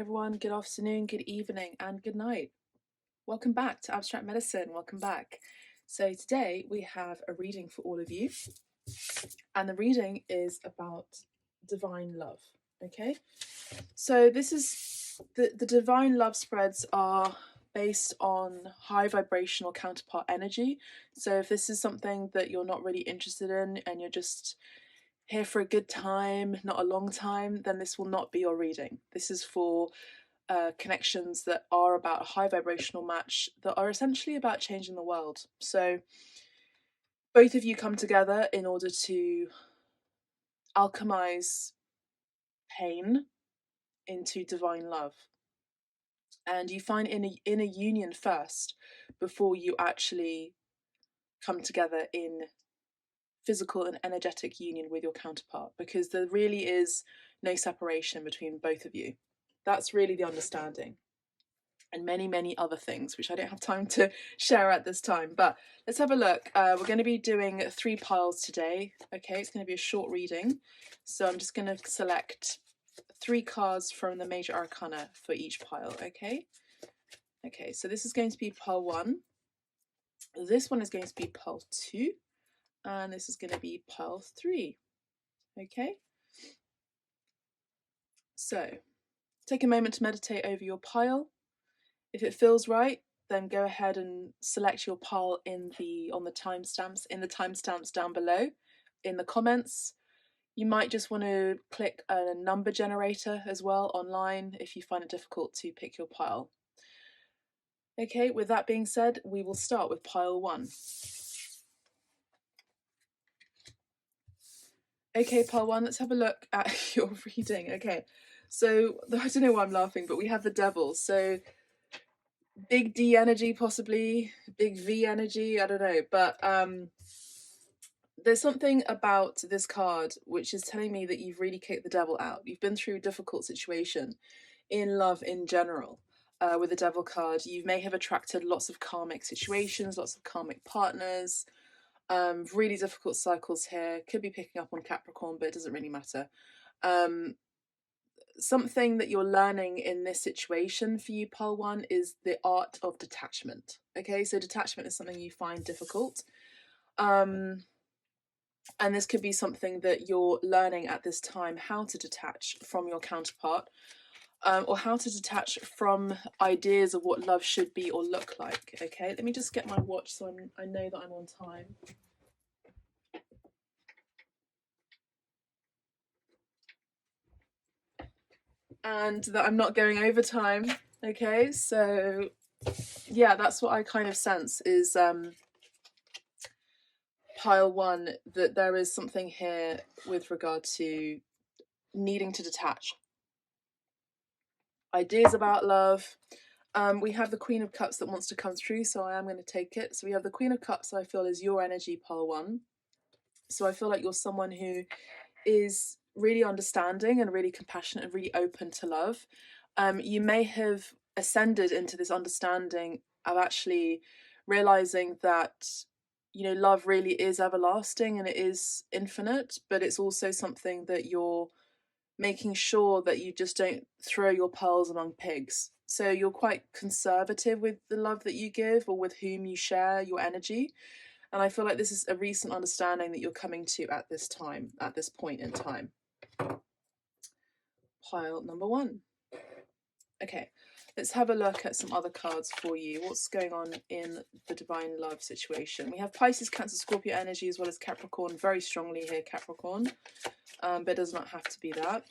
everyone. Good afternoon, good evening, and good night. Welcome back to Abstract Medicine. Welcome back. So today we have a reading for all of you, and the reading is about divine love. Okay, so this is the divine love spreads are based on high vibrational counterpart energy. So if this is something that you're not really interested in and you're just here for a good time, not a long time, then this will not be your reading. This is for connections that are about a high vibrational match that are essentially about changing the world. So both of you come together in order to alchemize pain into divine love. And you find in a union first before you actually come together in physical and energetic union with your counterpart, because there really is no separation between both of you. That's really the understanding, and many, many other things, which I don't have time to share at this time. But let's have a look. We're going to be doing 3 piles today. Okay, it's going to be a short reading. So I'm just going to select 3 cards from the major arcana for each pile. Okay. Okay, so this is going to be pile 1. This one is going to be pile 2. And this is going to be pile 3. Okay. So take a moment to meditate over your pile. If it feels right, then go ahead and select your pile on the timestamps down below in the comments. You might just want to click a number generator as well online if you find it difficult to pick your pile. Okay, with that being said, we will start with pile 1. Okay, pile 1, let's have a look at your reading. Okay, so I don't know why I'm laughing, but we have the devil. So big D energy, possibly big V energy, I don't know, but there's something about this card which is telling me that you've really kicked the devil out. You've been through a difficult situation in love in general. With the devil card, you may have attracted lots of karmic situations, lots of karmic partners, really difficult cycles here. Could be picking up on Capricorn, but it doesn't really matter. Something that you're learning in this situation for you, pile 1, is the art of detachment. Okay, so detachment is something you find difficult. And this could be something that you're learning at this time, how to detach from your counterpart, or how to detach from ideas of what love should be or look like. Okay, let me just get my watch so I know that I'm on time. And that I'm not going over time. Okay, so yeah, that's what I kind of sense is pile 1, that there is something here with regard to needing to detach. Ideas about love. We have the Queen of Cups that wants to come through, so I am going to take it. So we have the Queen of Cups, I feel, is your energy, pile 1. So I feel like you're someone who is really understanding and really compassionate and really open to love. You may have ascended into this understanding of actually realizing that, you know, love really is everlasting and it is infinite, but it's also something that you're making sure that you just don't throw your pearls among pigs. So you're quite conservative with the love that you give or with whom you share your energy. And I feel like this is a recent understanding that you're coming to at this time, at this point in time. Pile number 1. Okay, let's have a look at some other cards for you. What's going on in the divine love situation? We have Pisces, Cancer, Scorpio energy, as well as Capricorn, very strongly here, Capricorn, but it does not have to be that.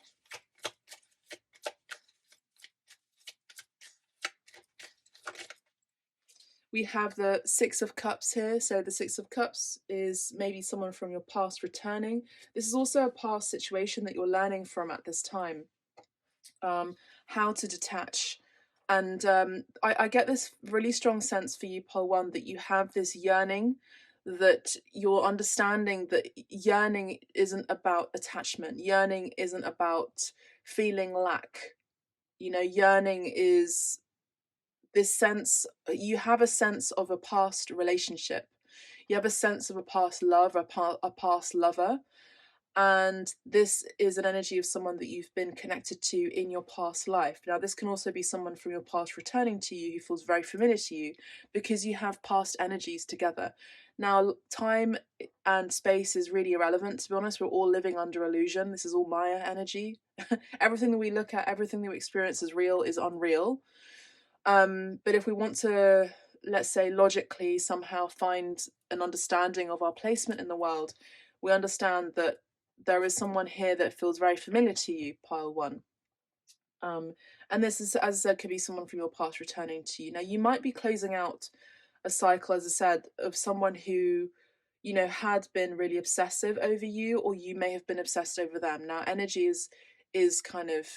We have the 6 of Cups here. So the 6 of Cups is maybe someone from your past returning. This is also a past situation that you're learning from at this time. How to detach. And I get this really strong sense for you, pile 1, that you have this yearning, that you're understanding that yearning isn't about attachment. Yearning isn't about feeling lack. You know, yearning is this sense, you have a sense of a past relationship. You have a sense of a past love, a past lover. And this is an energy of someone that you've been connected to in your past life. Now, this can also be someone from your past returning to you who feels very familiar to you because you have past energies together. Now, time and space is really irrelevant, to be honest. We're all living under illusion. This is all Maya energy. Everything that we look at, everything that we experience as real is unreal. But if we want to, let's say, logically somehow find an understanding of our placement in the world, we understand that there is someone here that feels very familiar to you, pile one. And this is, as I said, could be someone from your past returning to you. Now, you might be closing out a cycle, as I said, of someone who, had been really obsessive over you, or you may have been obsessed over them. Now, energy is kind of,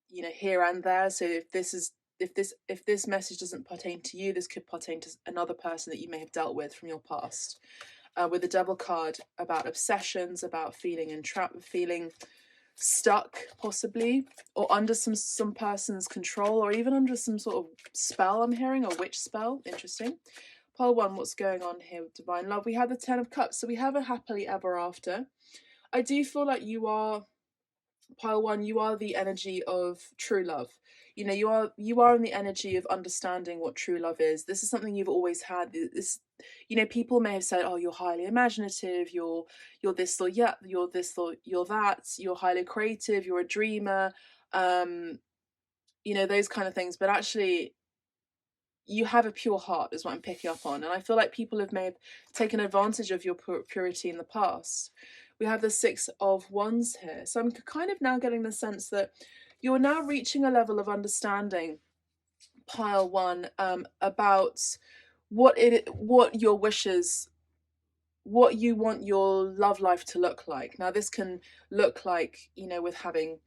here and there. So if this message doesn't pertain to you, this could pertain to another person that you may have dealt with from your past. With the Devil card, about obsessions, about feeling entrapped, feeling stuck, possibly, or under some person's control, or even under some sort of spell. I'm hearing a witch spell. Interesting. Pile one, what's going on here with divine love? We have the Ten of Cups, so we have a happily ever after. I do feel like you are, pile one, you are the energy of true love. You are in the energy of understanding what true love is. This is something you've always had. This, people may have said, oh, you're highly imaginative, you're this or yeah, you're this or you're that, you're highly creative, you're a dreamer, those kind of things. But actually, you have a pure heart, is what I'm picking up on. And I feel like people may have taken advantage of your purity in the past. We have the Six of Wands here. So I'm kind of now getting the sense that you're now reaching a level of understanding, pile one, about what your wishes, what you want your love life to look like. Now, this can look like, with having,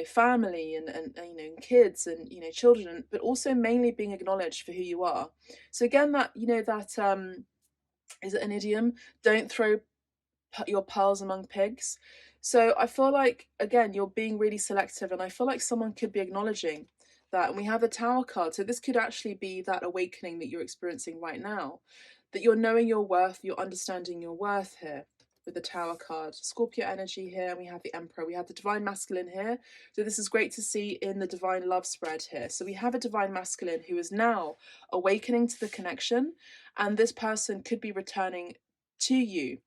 family and kids and, children, but also mainly being acknowledged for who you are. So again, that, that is it an idiom? Don't throw your pearls among pigs. So I feel like, again, you're being really selective, and I feel like someone could be acknowledging that. And we have the Tower card, so this could actually be that awakening that you're experiencing right now, that you're knowing your worth, you're understanding your worth here with the Tower card. Scorpio energy here, and we have the Emperor. We have the Divine Masculine here. So this is great to see in the Divine Love spread here. So we have a Divine Masculine who is now awakening to the connection, and this person could be returning to you,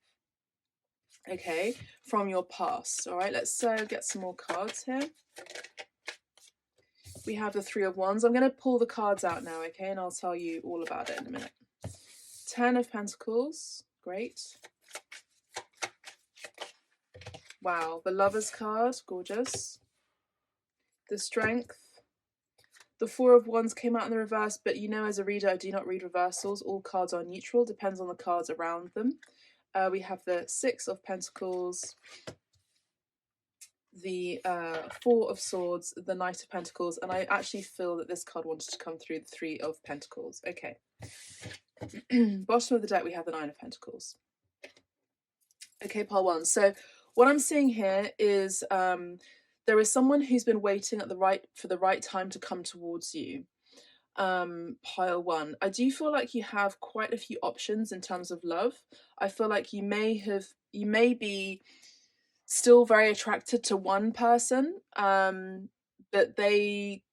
okay, from your past. All right, let's get some more cards here. We have the Three of Wands. I'm going to pull the cards out now, okay, and I'll tell you all about it in a minute. Ten of Pentacles, great. Wow, the Lover's card, gorgeous. The Strength. The Four of Wands came out in the reverse, but as a reader, I do not read reversals. All cards are neutral, depends on the cards around them. We have the Six of Pentacles, the Four of Swords, the Knight of Pentacles, and I actually feel that this card wanted to come through the Three of Pentacles. Okay. Bottom of the deck, we have the Nine of Pentacles. Okay, pile one. So what I'm seeing here is there is someone who's been waiting for the right time to come towards you. Pile one. I do feel like you have quite a few options in terms of love. I feel like you may be still very attracted to one person, but they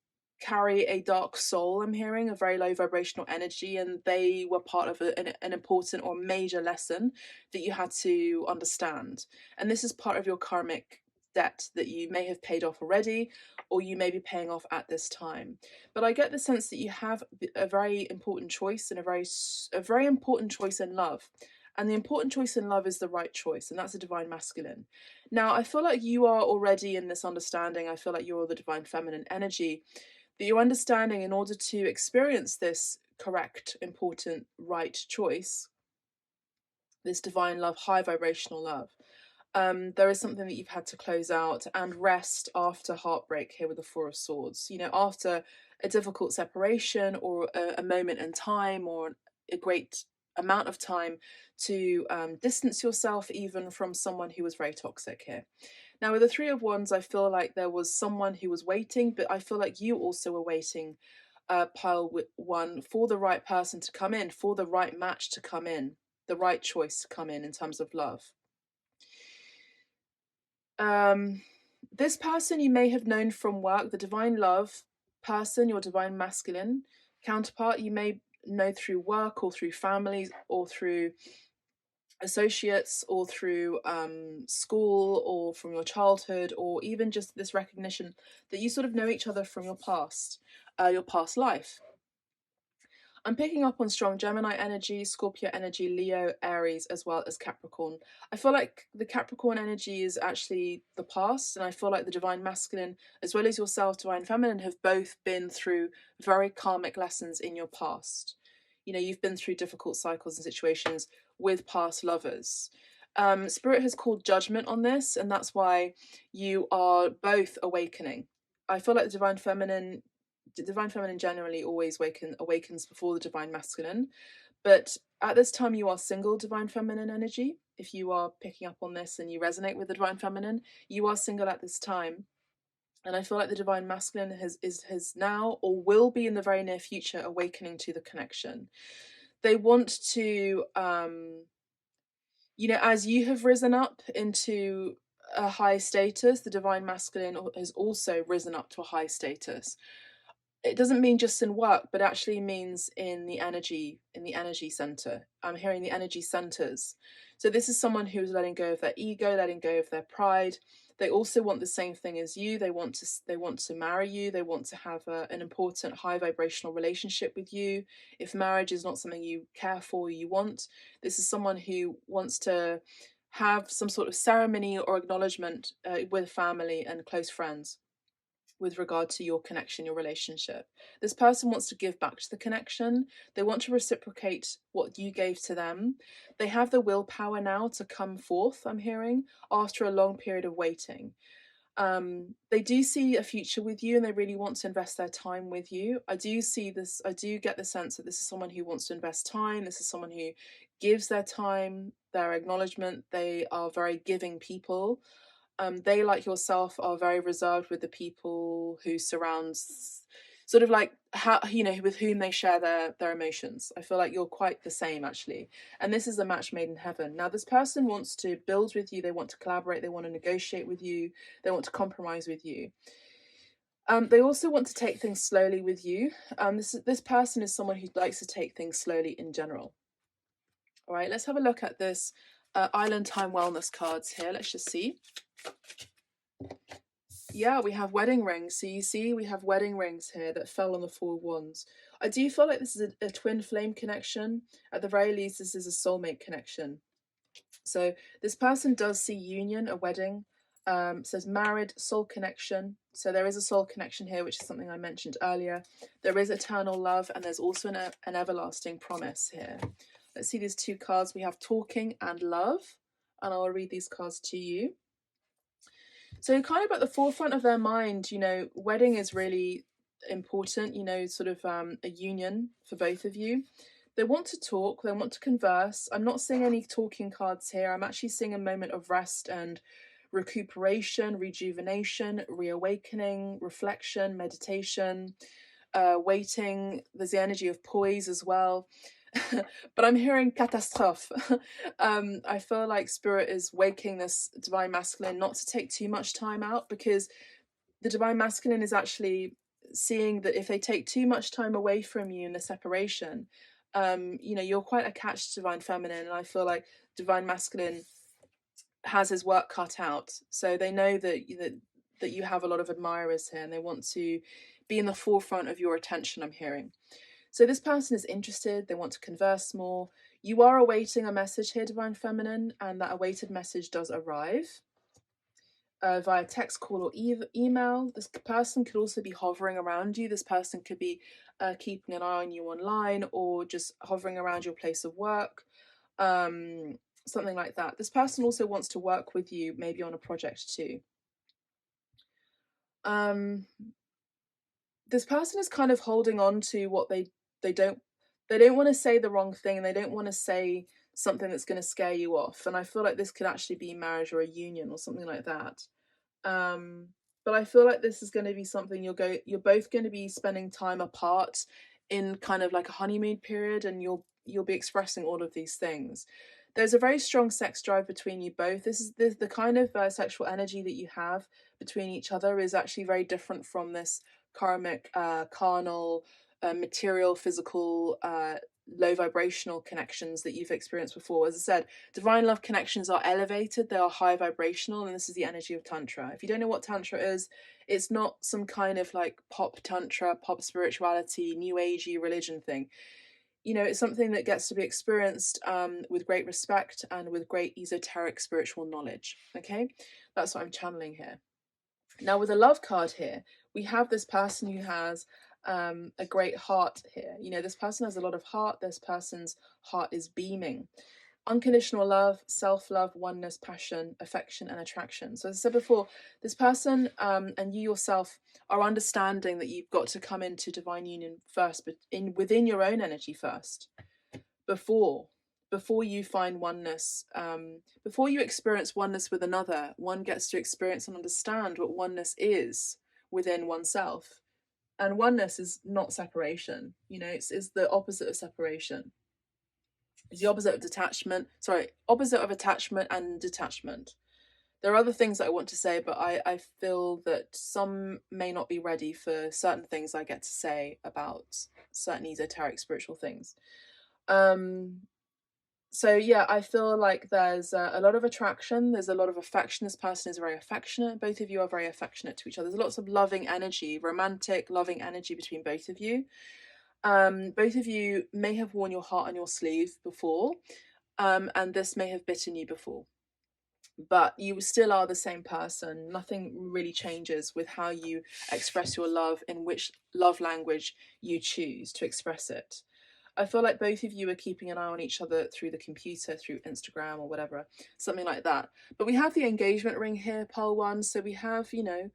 carry a dark soul. I'm hearing a very low vibrational energy, and they were part of an important or major lesson that you had to understand. And this is part of your karmic debt that you may have paid off already, or you may be paying off at this time. But I get the sense that you have a very important choice, and a very important choice in love. And the important choice in love is the right choice, and that's a Divine Masculine. Now, I feel like you are already in this understanding. I feel like you're the Divine Feminine energy, that you're understanding in order to experience this correct, important, right choice, this divine love, high vibrational love. There is something that you've had to close out and rest after heartbreak here with the Four of Swords. After a difficult separation, or a moment in time, or a great amount of time to distance yourself even from someone who was very toxic here. Now, with the Three of Wands, I feel like there was someone who was waiting, but I feel like you also were waiting, pile one, for the right person to come in, for the right match to come in, the right choice to come in terms of love. This person you may have known from work, the divine love person, your divine masculine counterpart, you may know through work or through families or through associates or through school or from your childhood, or even just this recognition that you sort of know each other from your past life. I'm picking up on strong Gemini energy, Scorpio energy, Leo, Aries, as well as Capricorn. I feel like the Capricorn energy is actually the past, and I feel like the divine masculine, as well as yourself, divine feminine, have both been through very karmic lessons in your past. You know, you've been through difficult cycles and situations with past lovers. Spirit has called judgment on this, and that's why you are both awakening. I feel like the divine feminine generally always awakens before the divine masculine, but at this time you are single divine feminine energy. If you are picking up on this and you resonate with the divine feminine, you are single at this time. And I feel like the divine masculine has now or will be in the very near future awakening to the connection. They want to as you have risen up into a high status, the divine masculine has also risen up to a high status. It doesn't mean just in work, but actually means in the energy center. I'm hearing the energy centers. So this is someone who is letting go of their ego, letting go of their pride. They also want the same thing as you. They want to marry you. They want to have an important high vibrational relationship with you. If marriage is not something you care for, you want, this is someone who wants to have some sort of ceremony or acknowledgement with family and close friends with regard to your connection, your relationship. This person wants to give back to the connection. They want to reciprocate what you gave to them. They have the willpower now to come forth, I'm hearing, after a long period of waiting. They do see a future with you and they really want to invest their time with you. I do get the sense that this is someone who wants to invest time. This is someone who gives their time, their acknowledgement. They are very giving people. They, like yourself, are very reserved with the people who surrounds, sort of like how with whom they share their emotions. I feel like you're quite the same actually, and this is a match made in heaven. Now, this person wants to build with you. They want to collaborate. They want to negotiate with you. They want to compromise with you. They also want to take things slowly with you. This person is someone who likes to take things slowly in general. All right, let's have a look at this Island Time Wellness cards here. Let's just see. Yeah, we have wedding rings. So you see, we have wedding rings here that fell on the Four of Wands. I do feel like this is a twin flame connection. At the very least, this is a soulmate connection. So this person does see union, a wedding. Says married, soul connection. So there is a soul connection here, which is something I mentioned earlier. There is eternal love, and there's also an everlasting promise here. Let's see these two cards. We have talking and love, and I'll read these cards to you. So kind of at the forefront of their mind, wedding is really important, sort of a union for both of you. They want to talk, they want to converse. I'm not seeing any talking cards here. I'm actually seeing a moment of rest and recuperation, rejuvenation, reawakening, reflection, meditation, waiting. There's the energy of poise as well. But I'm hearing catastrophe. I feel like Spirit is waking this divine masculine not to take too much time out, because the divine masculine is actually seeing that if they take too much time away from you in the separation, you're quite attached to divine feminine, and I feel like divine masculine has his work cut out. So they know that you have a lot of admirers here, and they want to be in the forefront of your attention, I'm hearing. So this person is interested, they want to converse more. You are awaiting a message here, divine feminine, and that awaited message does arrive via text, call, or email. This person could also be hovering around you. This person could be keeping an eye on you online, or just hovering around your place of work, something like that. This person also wants to work with you, maybe on a project too. This person is kind of holding on to what they don't want to say the wrong thing, and they don't want to say something that's going to scare you off. And I feel like this could actually be marriage or a union or something like that. But I feel like this is going to be something you're both going to be spending time apart in kind of like a honeymoon period, and you'll be expressing all of these things. there's a very strong sex drive between you both. This is the kind of sexual energy that you have between each other is actually very different from this karmic, carnal, material, physical, low vibrational connections that you've experienced before. As I said, divine love connections are elevated, they are high vibrational, and this is the energy of Tantra. If you don't know what Tantra is, it's not some kind of like pop Tantra, pop spirituality, new agey religion thing. You know, it's something that gets to be experienced with great respect and with great esoteric spiritual knowledge. Okay, that's what I'm channeling here. Now, with a love card here, we have this person who has a great heart here. You know, this person has a lot of heart. This person's heart is beaming. Unconditional love, self-love, oneness, passion, affection, and attraction. So as I said before, this person and you yourself are understanding that you've got to come into divine union first, but within your own energy first, before you find oneness, before you experience oneness with another. One gets to experience and understand what oneness is within oneself. And oneness is not separation. You know, it's the opposite of separation. It's the opposite of detachment. Sorry, opposite of attachment and detachment. There are other things that I want to say, but I feel that some may not be ready for certain things I get to say about certain esoteric spiritual things. So yeah, I feel like there's a lot of attraction. There's a lot of affection. This person is very affectionate. Both of you are very affectionate to each other. There's lots of loving energy, romantic, loving energy between both of you. Both of you may have worn your heart on your sleeve before, and this may have bitten you before, but you still are the same person. Nothing really changes with how you express your love, in which love language you choose to express it. I feel like both of you are keeping an eye on each other through the computer, through Instagram or whatever, something like that. But we have the engagement ring here, pole one, so we have, you know,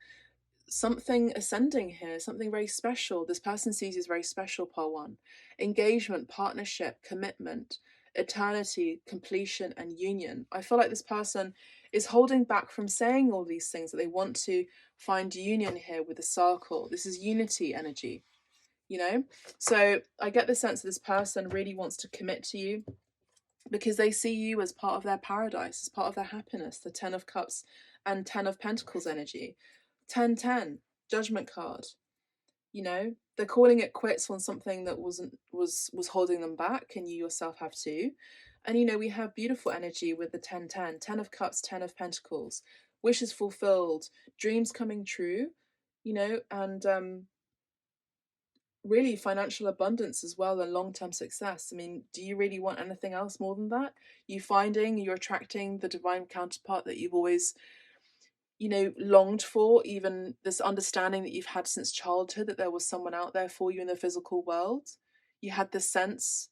something ascending here, something very special. This person sees you as very special, pole one. Engagement, partnership, commitment, eternity, completion, and union. I feel like this person is holding back from saying all these things, that they want to find union here with the circle. This is unity energy, you know? So I get the sense that this person really wants to commit to you because they see you as part of their paradise, as part of their happiness. The 10 of Cups and 10 of Pentacles energy. 10-10, judgment card. You know, they're calling it quits on something that was holding them back, and you yourself have too. And you know, we have beautiful energy with the 10-10, 10 of Cups, 10 of Pentacles, wishes fulfilled, dreams coming true, you know, and really financial abundance as well, and long-term success. I mean, do you really want anything else more than that? You're attracting the divine counterpart that you've always, you know, longed for, even this understanding that you've had since childhood, that there was someone out there for you in the physical world. You had this sense,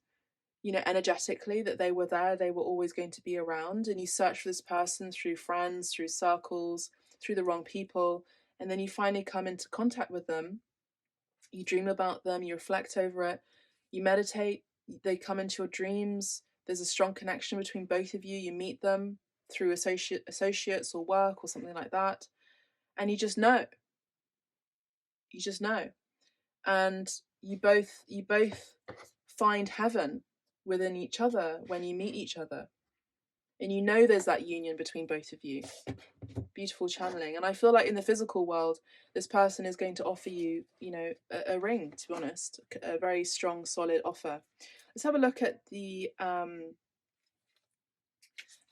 you know, energetically, that they were there, they were always going to be around, and you search for this person through friends, through circles, through the wrong people, and then you finally come into contact with them. You dream about them, you reflect over it, you meditate, they come into your dreams. There's a strong connection between both of you. You meet them through associates or work or something like that, and you just know. And you both find heaven within each other when you meet each other, and you know there's that union between both of you. Beautiful channeling. And I feel like in the physical world, this person is going to offer you, you know, a ring, to be honest, a very strong, solid offer. Let's have a look at the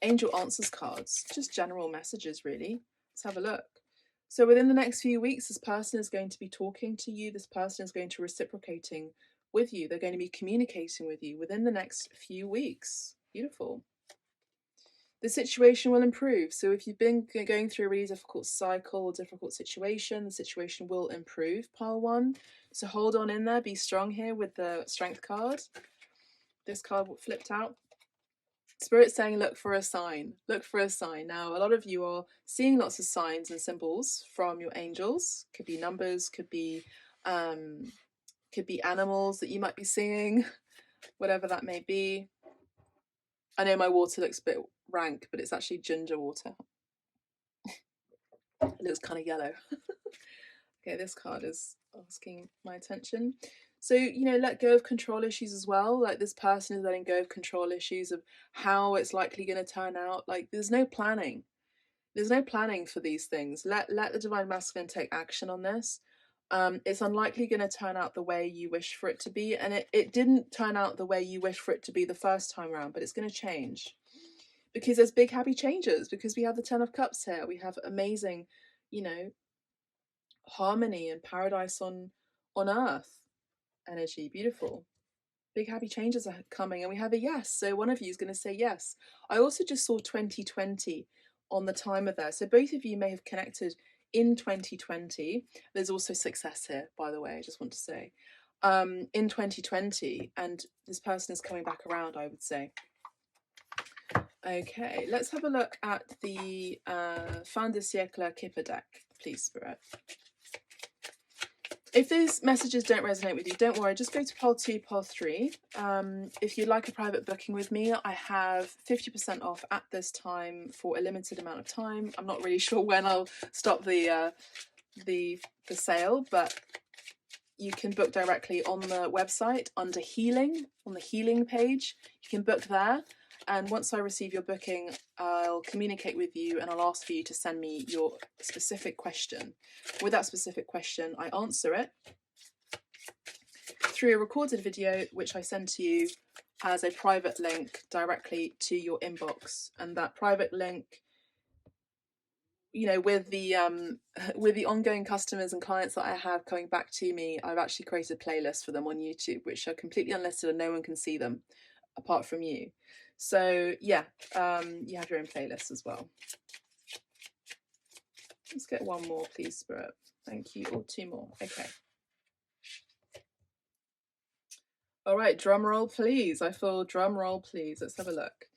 angel answers cards, just general messages, really. Let's have a look. So within the next few weeks, this person is going to be talking to you. This person is going to reciprocating with you. They're going to be communicating with you within the next few weeks. Beautiful. The situation will improve. So if you've been going through a really difficult cycle or difficult situation, the situation will improve, pile one. So hold on in there, be strong here with the strength card. This card flipped out. Spirit's saying, look for a sign. Look for a sign. Now, a lot of you are seeing lots of signs and symbols from your angels. Could be numbers, could be animals that you might be seeing, whatever that may be. I know my water looks a bit rank, but it's actually ginger water. It looks kind of yellow. Okay, this card is asking my attention. So, you know, let go of control issues as well. Like this person is letting go of control issues of how it's likely going to turn out. Like there's no planning. There's no planning for these things. Let the divine masculine take action on this. It's unlikely going to turn out the way you wish for it to be, and it didn't turn out the way you wish for it to be the first time around, but it's going to change because there's big happy changes, because we have the Ten of Cups here. We have amazing, you know, harmony and paradise on earth energy. Beautiful. Big happy changes are coming, and we have a yes. So one of you is going to say yes. I also just saw 2020 on the timer there. So both of you may have connected in 2020. There's also success here, by the way, I just want to say. In 2020, and this person is coming back around, I would say. Okay, let's have a look at the Fin de siècle Kipper deck, please, Spirit. If those messages don't resonate with you, don't worry, just go to pole 2, pole 3. If you'd like a private booking with me, I have 50% off at this time for a limited amount of time. I'm not really sure when I'll stop the sale, but you can book directly on the website under healing, on the healing page. You can book there. And once I receive your booking, I'll communicate with you and I'll ask for you to send me your specific question. With that specific question, I answer it through a recorded video, which I send to you as a private link directly to your inbox. And that private link, you know, with the ongoing customers and clients that I have coming back to me, I've actually created playlists for them on YouTube, which are completely unlisted and no one can see them apart from you. So yeah, you have your own playlist as well. Let's get one more, please, Spirit. Thank you. Or 2 more. Okay. All right, drum roll, please. I feel drum roll, please. Let's have a look.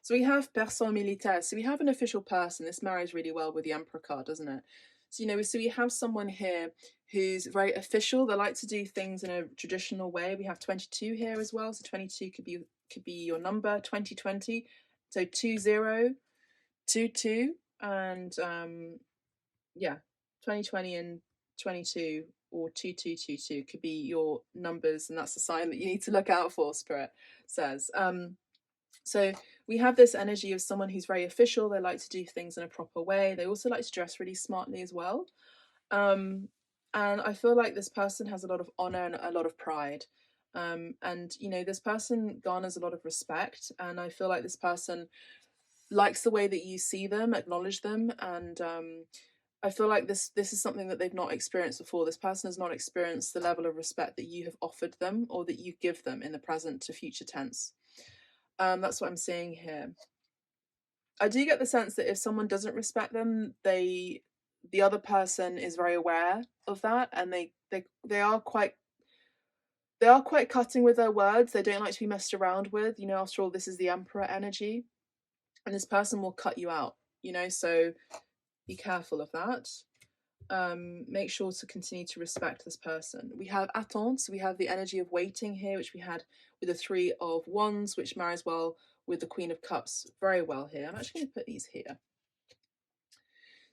So we have personne militaire. So we have an official person. This marries really well with the Emperor card, doesn't it? So, you know, so we have someone here who's very official. They like to do things in a traditional way. We have 22 here as well. So 22 could be your number, 2020. So 2022 and yeah, 2020 and 22 or 2222 could be your numbers, and that's a sign that you need to look out for, Spirit says. So we have this energy of someone who's very official. They like to do things in a proper way. They also like to dress really smartly as well. And I feel like this person has a lot of honor and a lot of pride. And, you know, this person garners a lot of respect. And I feel like this person likes the way that you see them, acknowledge them. And I feel like this is something that they've not experienced before. This person has not experienced the level of respect that you have offered them or that you give them in the present to future tense. That's what I'm seeing here. I do get the sense that if someone doesn't respect them, the other person is very aware of that, and they are quite cutting with their words. They don't like to be messed around with. You know, after all, this is the Emperor energy, and this person will cut you out. You know, so be careful of that. Make sure to continue to respect this person. We have attente, so we have the energy of waiting here, which we had with the 3 of Wands, which marries well with the Queen of Cups very well here. I'm actually going to put these here.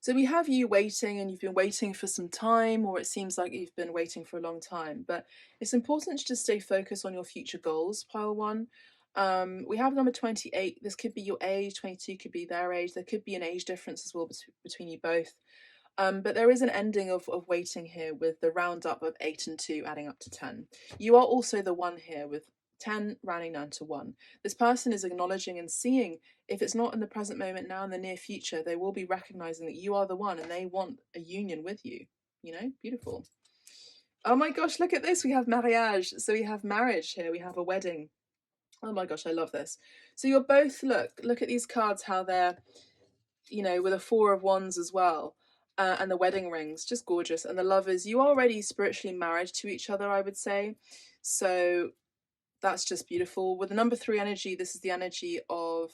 So we have you waiting, and you've been waiting for some time, or it seems like you've been waiting for a long time, but it's important to just stay focused on your future goals, pile 1. We have number 28. This could be your age. 22 could be their age. There could be an age difference as well between you both. But there is an ending of waiting here with the roundup of 8 and 2 adding up to 10. You are also the 1 here with 10 rounding down to 1. This person is acknowledging and seeing, if it's not in the present moment now, in the near future, they will be recognizing that you are the 1 and they want a union with you. You know, beautiful. Oh my gosh, look at this. We have mariage. So we have marriage here. We have a wedding. Oh my gosh, I love this. So you're both, look at these cards, how they're, you know, with a 4 of Wands as well. And the wedding rings, just gorgeous. And the lovers, you are already spiritually married to each other, I would say. So that's just beautiful. With the number 3 energy, this is the energy of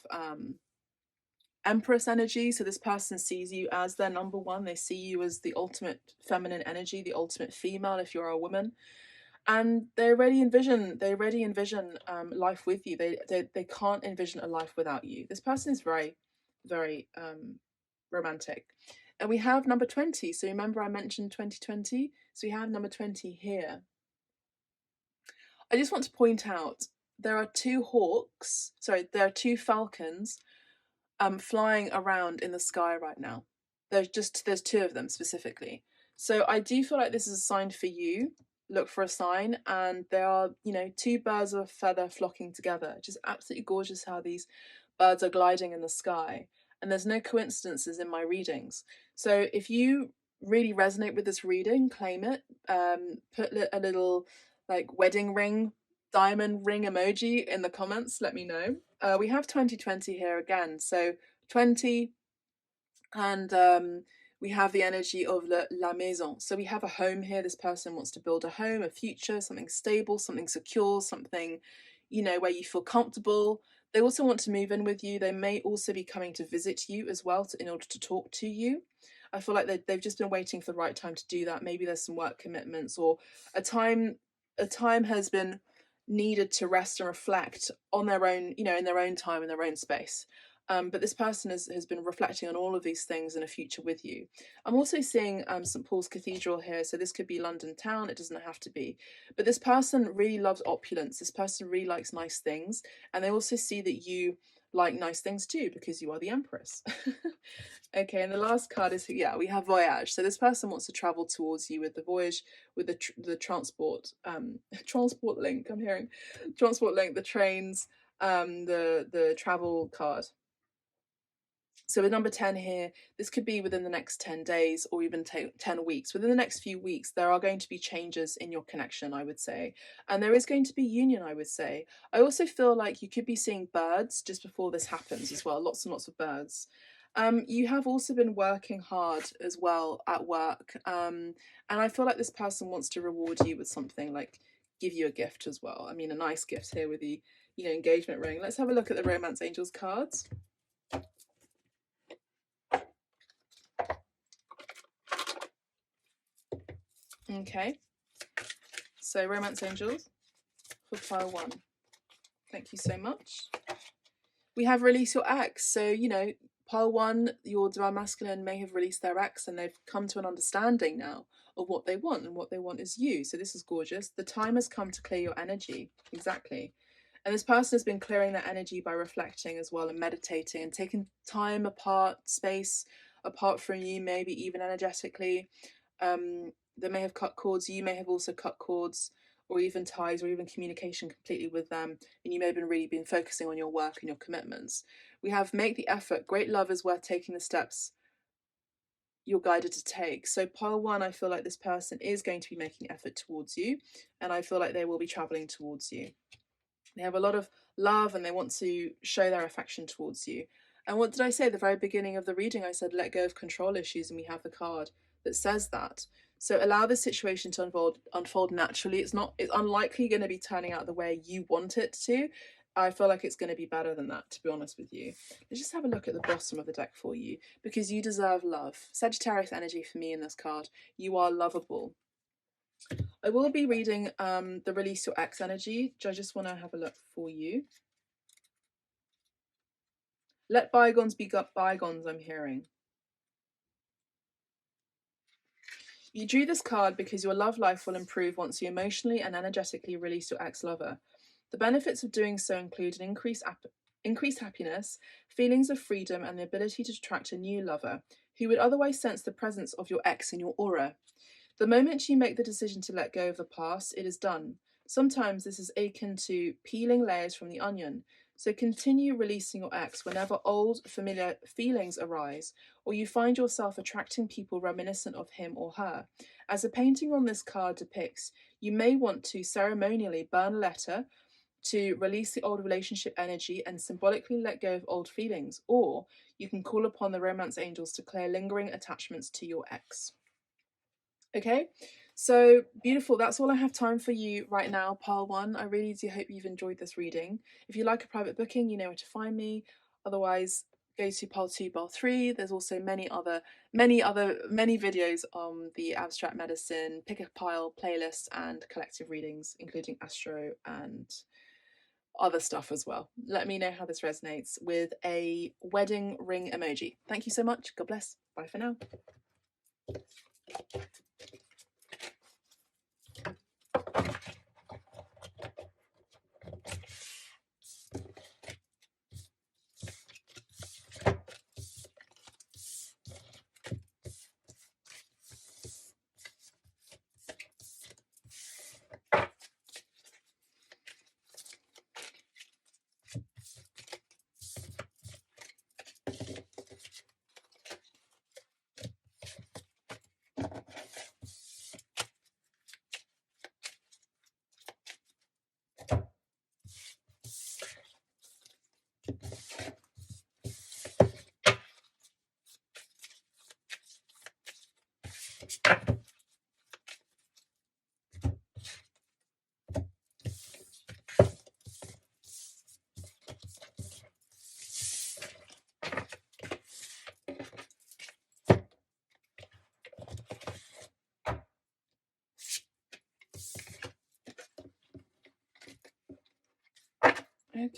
Empress energy. So this person sees you as their number 1. They see you as the ultimate feminine energy, the ultimate female if you're a woman. And they already envision life with you. They can't envision a life without you. This person is very, very romantic. And we have number 20. So remember I mentioned 2020? So we have number 20 here. I just want to point out there are two falcons flying around in the sky right now. There's two of them specifically. So I do feel like this is a sign for you. Look for a sign, and there are, two birds of a feather flocking together. Just absolutely gorgeous how these birds are gliding in the sky. And there's no coincidences in my readings. So if you really resonate with this reading, claim it. Put a little like wedding ring, diamond ring emoji in the comments. Let me know. We have 2020 here again. So 20, and we have the energy of la maison. So we have a home here. This person wants to build a home, a future, something stable, something secure, something, where you feel comfortable. They also want to move in with you. They may also be coming to visit you as well in order to talk to you. I feel like they've just been waiting for the right time to do that. Maybe there's some work commitments, or a time has been needed to rest and reflect on their own, in their own time, in their own space. But this person has been reflecting on all of these things in a future with you. I'm also seeing St. Paul's Cathedral here. So this could be London town. It doesn't have to be. But this person really loves opulence. This person really likes nice things. And they also see that you like nice things too, because you are the Empress. Okay, and the last card is, we have voyage. So this person wants to travel towards you with the voyage, with the transport, transport link, I'm hearing. Transport link, the trains, the travel card. So with number 10 here, this could be within the next 10 days or even 10 weeks. Within the next few weeks, there are going to be changes in your connection, I would say. And there is going to be union, I would say. I also feel like you could be seeing birds just before this happens as well. Lots and lots of birds. You have also been working hard as well at work. And I feel like this person wants to reward you with something, like give you a gift as well. I mean, a nice gift here with the, engagement ring. Let's have a look at the Romance Angels cards. Okay, so Romance Angels for pile 1. Thank you so much. We have release your ex. So, pile 1, your divine masculine may have released their ex and they've come to an understanding now of what they want, and what they want is you. So this is gorgeous. The time has come to clear your energy. Exactly. And this person has been clearing their energy by reflecting as well, and meditating and taking time apart, space apart from you, maybe even energetically. They may have cut cords. You may have also cut cords, or even ties, or even communication completely with them. And you may have really been focusing on your work and your commitments. We have make the effort. Great love is worth taking the steps you're guided to take. So pile 1, I feel like this person is going to be making effort towards you, and I feel like they will be traveling towards you. They have a lot of love and they want to show their affection towards you. And what did I say at the very beginning of the reading? I said, let go of control issues, and we have the card that says that. So allow the situation to unfold naturally. It's unlikely going to be turning out the way you want it to. I feel like it's going to be better than that, to be honest with you. Let's just have a look at the bottom of the deck for you, because you deserve love. Sagittarius energy for me in this card. You are lovable. I will be reading the release your ex energy. I just want to have a look for you. Let bygones be bygones, I'm hearing. You drew this card because your love life will improve once you emotionally and energetically release your ex-lover. The benefits of doing so include an increased happiness, feelings of freedom, and the ability to attract a new lover who would otherwise sense the presence of your ex in your aura. The moment you make the decision to let go of the past, it is done. Sometimes this is akin to peeling layers from the onion. So continue releasing your ex whenever old, familiar feelings arise, or you find yourself attracting people reminiscent of him or her. As the painting on this card depicts, you may want to ceremonially burn a letter to release the old relationship energy and symbolically let go of old feelings, or you can call upon the romance angels to clear lingering attachments to your ex. Okay, so beautiful. That's all I have time for you right now, pile 1. I really do hope you've enjoyed this reading. If you like a private booking, you know where to find me. Otherwise, go to pile 2, pile 3. There's also many videos on the abstract medicine pick a pile playlist and collective readings, including astro and other stuff as well. Let me know how this resonates with a wedding ring emoji. Thank you so much. God bless. Bye for now.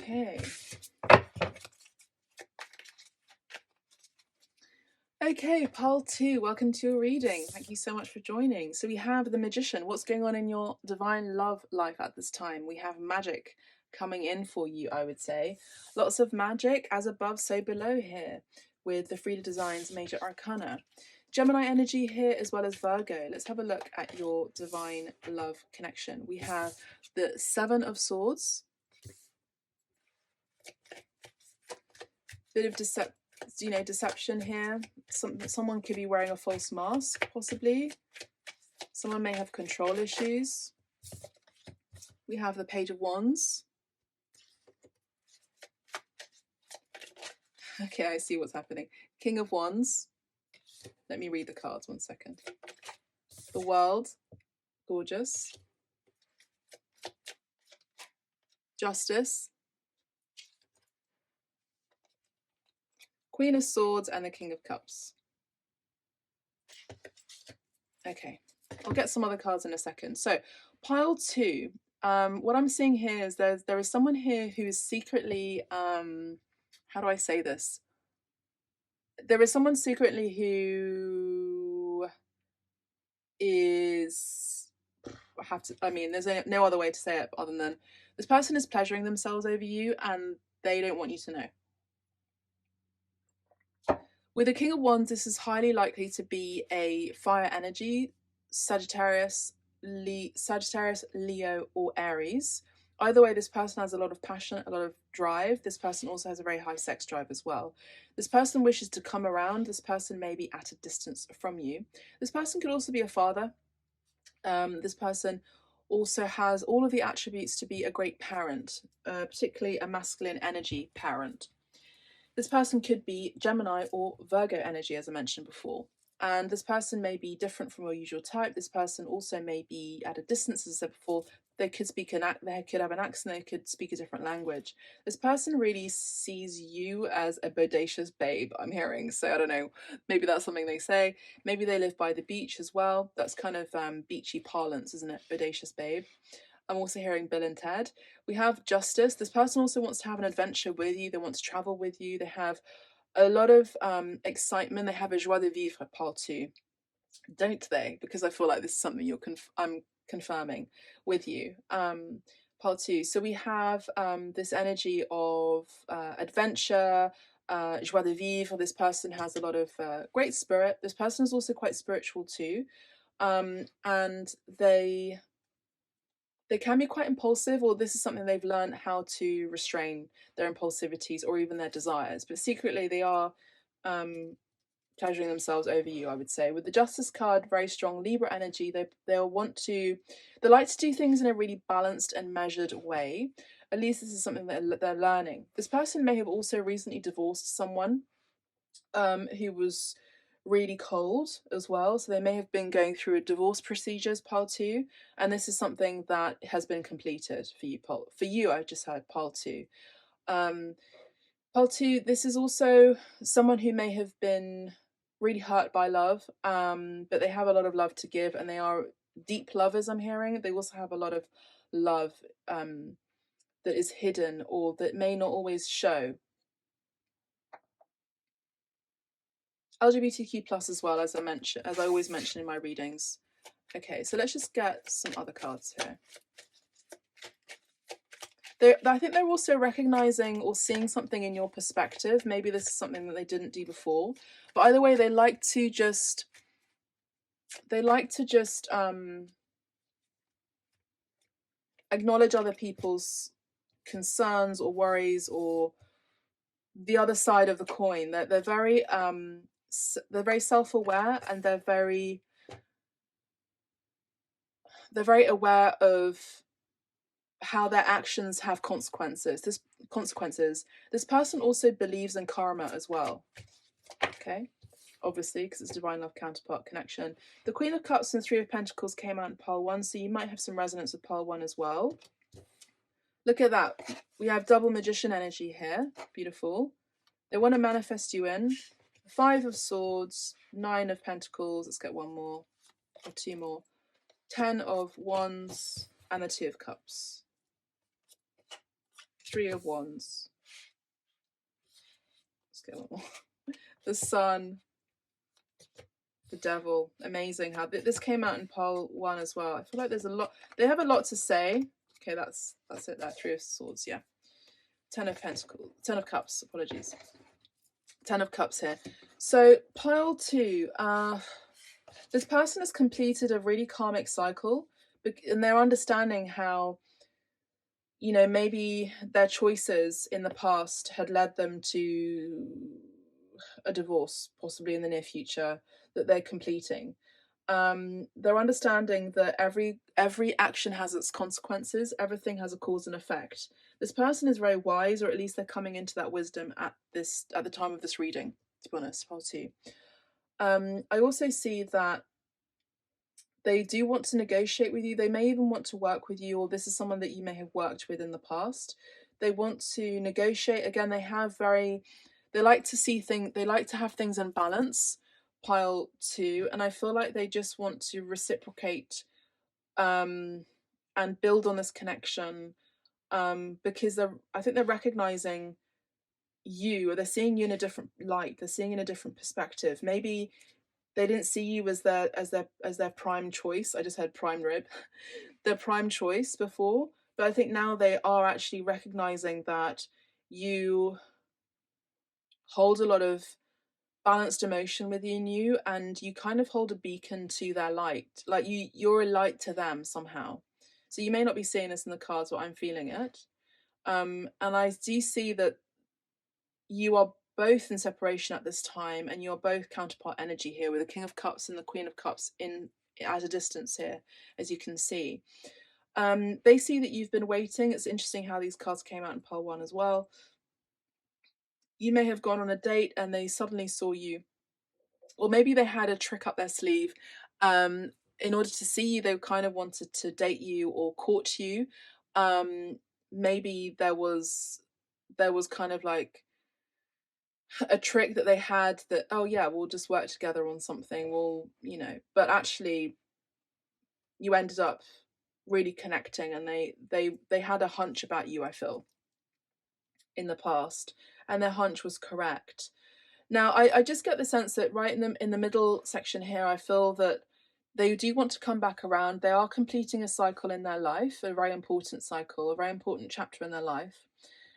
Okay. Okay, pile 2, welcome to your reading. Thank you so much for joining. So we have the Magician. What's going on in your divine love life at this time? We have magic coming in for you, I would say. Lots of magic, as above, so below here, with the Frida Designs Major Arcana. Gemini energy here, as well as Virgo. Let's have a look at your divine love connection. We have the Seven of Swords. Bit of deception here. Someone could be wearing a false mask, possibly. Someone may have control issues. We have the Page of Wands. Okay, I see what's happening. King of Wands. Let me read the cards 1 second. The World. Gorgeous. Justice. Queen of Swords and the King of Cups. Okay, I'll get some other cards in a second. So, pile 2. What I'm seeing here is there is someone here who is secretly, how do I say this? There is someone secretly who is, there's no other way to say it other than this person is pleasuring themselves over you and they don't want you to know. With the King of Wands, this is highly likely to be a fire energy, Sagittarius, Leo, or Aries. Either way, this person has a lot of passion, a lot of drive. This person also has a very high sex drive as well. This person wishes to come around. This person may be at a distance from you. This person could also be a father. This person also has all of the attributes to be a great parent, particularly a masculine energy parent. This person could be Gemini or Virgo energy, as I mentioned before. And this person may be different from your usual type. This person also may be at a distance, as I said before. They could have an accent, they could speak a different language. This person really sees you as a bodacious babe, I'm hearing. So I don't know, maybe that's something they say. Maybe they live by the beach as well. That's kind of beachy parlance, isn't it? Bodacious babe. I'm also hearing Bill and Ted. We have Justice. This person also wants to have an adventure with you. They want to travel with you. They have a lot of excitement. They have a joie de vivre, part 2. Don't they? Because I feel like this is something I'm confirming with you. Part 2. So we have this energy of adventure, joie de vivre. This person has a lot of great spirit. This person is also quite spiritual too. And they can be quite impulsive, or this is something they've learned how to restrain their impulsivities or even their desires. But secretly, they are pleasuring themselves over you, I would say. With the Justice card, very strong Libra energy. They like to do things in a really balanced and measured way. At least this is something that they're learning. This person may have also recently divorced someone who was really cold as well, so they may have been going through a divorce procedures, pile 2, and this is something that has been completed for you. I just had pile 2. Pile 2, this is also someone who may have been really hurt by love, but they have a lot of love to give, and they are deep lovers, I'm hearing. They also have a lot of love that is hidden or that may not always show. LGBTQ plus as well, as I always mention in my readings. Okay, so let's just get some other cards here. I think they're also recognizing or seeing something in your perspective. Maybe this is something that they didn't do before. But either way, they like to just acknowledge other people's concerns or worries or the other side of the coin. They're very self-aware, and they're very aware of how their actions have consequences. This person also believes in karma as well. Okay. obviously, because it's divine love counterpart connection. The Queen of Cups and Three of Pentacles came out in pile 1, so you might have some resonance with pile 1 as well. Look at that. We have double magician energy here. Beautiful. They want to manifest you in. 5 of Swords, 9 of Pentacles. Let's get one more or two more. 10 of Wands and the 2 of Cups. 3 of Wands. Let's get one more. The Sun. The Devil. Amazing how this came out in pile 1 as well. I feel like there's a lot. They have a lot to say. Okay, that's it there. 3 of Swords, yeah. 10 of Pentacles. 10 of Cups, apologies. 10 of Cups here. So pile 2, this person has completed a really karmic cycle, and they're understanding how, you know, maybe their choices in the past had led them to a divorce, possibly in the near future, that they're completing. They're understanding that every action has its consequences. Everything has a cause and effect. This person is very wise, or at least they're coming into that wisdom at the time of this reading, to be honest. Pile 2. I also see that they do want to negotiate with you. They may even want to work with you, or this is someone that you may have worked with in the past. They want to negotiate. Again, they like to see things, they like to have things in balance, pile 2, and I feel like they just want to reciprocate and build on this connection, because I think they're recognizing you, or they're seeing you in a different light. They're seeing in a different perspective. Maybe they didn't see you as their prime choice. I just had prime rib. Their prime choice before, but I think now they are actually recognizing that you hold a lot of balanced emotion within you, and you kind of hold a beacon to their light. Like you're a light to them somehow. So you may not be seeing this in the cards, but I'm feeling it. And I do see that you are both in separation at this time, and you're both counterpart energy here, with the King of Cups and the Queen of Cups at a distance here, as you can see. They see that you've been waiting. It's interesting how these cards came out in pile 1 as well. You may have gone on a date and they suddenly saw you, or maybe they had a trick up their sleeve. In order to see you, they kind of wanted to date you or court you. Maybe there was kind of like a trick that they had that, oh yeah, we'll just work together on something, but actually you ended up really connecting, and they had a hunch about you, I feel, in the past, and their hunch was correct. Now I just get the sense that right in the middle section here, I feel that they do want to come back around. They are completing a cycle in their life, a very important cycle, a very important chapter in their life,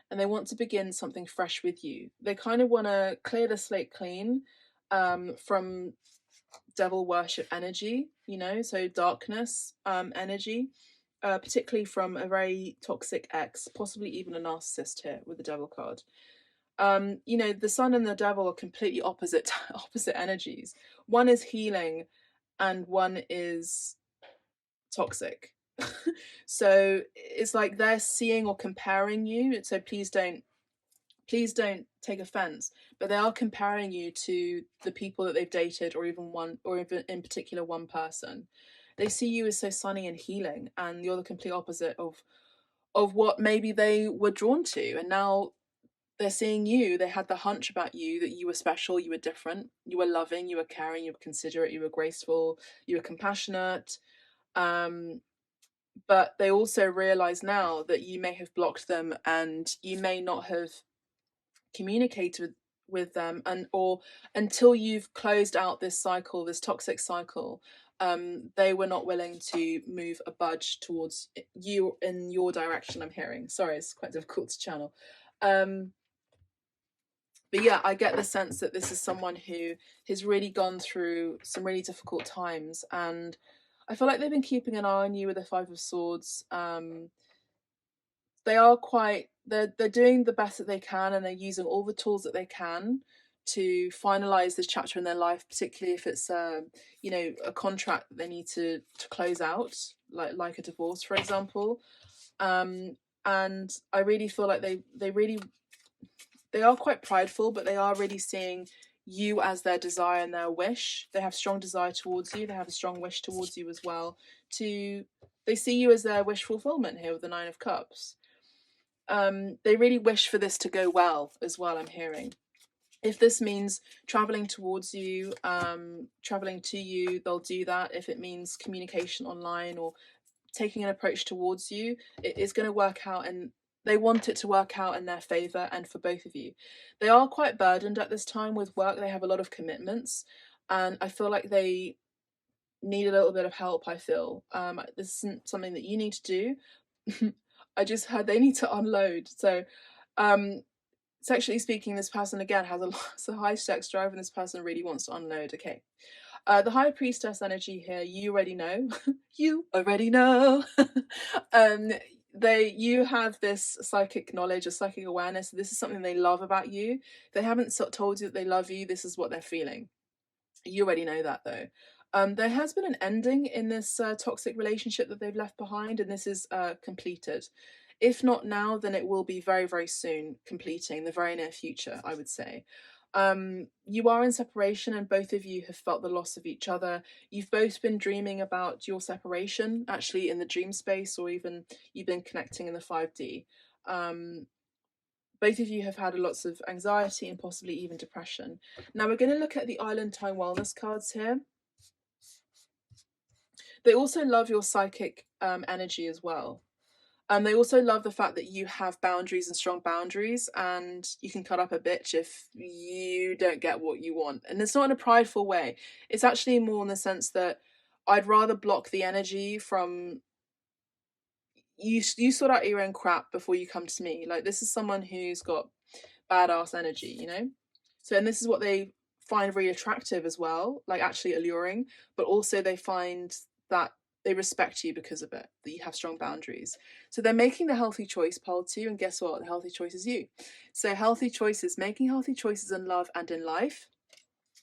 and they want to begin something fresh with you. They kind of want to clear the slate clean from devil worship energy, so darkness energy, particularly from a very toxic ex, possibly even a narcissist here with the devil card. The sun and the devil are completely opposite energies. One is healing and one is toxic. So it's like they're seeing or comparing you. So please don't take offense, but they are comparing you to the people that they've dated, or even in particular one person. They see you as so sunny and healing, and you're the complete opposite of what maybe they were drawn to. And now they're seeing you. They had the hunch about you that you were special, you were different, you were loving, you were caring, you were considerate, you were graceful, you were compassionate. But they also realize now that you may have blocked them, and you may not have communicated with them, or until you've closed out this cycle, this toxic cycle, they were not willing to move a budge towards you in your direction. I'm hearing, sorry, it's quite difficult to channel. But yeah, I get the sense that this is someone who has really gone through some really difficult times, and I feel like they've been keeping an eye on you with the 5 of Swords. They are they're doing the best that they can, and they're using all the tools that they can to finalize this chapter in their life, particularly if it's a contract that they need to close out, like a divorce, for example. And I really feel like they are quite prideful, but they are really seeing you as their desire and their wish. They have strong desire towards you. They have a strong wish towards you as well. They see you as their wish fulfillment here with the Nine of Cups. They really wish for this to go well as well, I'm hearing. If this means traveling towards you, traveling to you, they'll do that. If it means communication online or taking an approach towards you, it is going to work out, and they want it to work out in their favor and for both of you. They are quite burdened at this time with work. They have a lot of commitments, and I feel like they need a little bit of help. I feel this isn't something that you need to do. I just heard they need to unload. So sexually speaking, this person again has a high sex drive, and this person really wants to unload. Okay. The High Priestess energy here, you already know. You already know. You have this psychic knowledge, a psychic awareness. This is something they love about you. They haven't told you that they love you. This is what they're feeling. You already know that though. There has been an ending in this toxic relationship that they've left behind, and this is completed. If not now, then it will be very, very soon completing, in the very near future, I would say. You are in separation, and both of you have felt the loss of each other. You've both been dreaming about your separation, actually in the dream space, or even you've been connecting in the 5D. Both of you have had lots of anxiety and possibly even depression. Now we're going to look at the Island Time Wellness cards here. They also love your psychic energy as well. They also love the fact that you have boundaries and strong boundaries, and you can cut up a bitch if you don't get what you want. And it's not in a prideful way. It's actually more in the sense that I'd rather block the energy from you sort out your own crap before you come to me. Like, this is someone who's got badass energy, you know? So, and this is what they find really attractive as well, like actually alluring, but also they find that they respect you because of it, that you have strong boundaries. So they're making the healthy choice, pole 2, and guess what? The healthy choice is you. So healthy choices, making healthy choices in love and in life.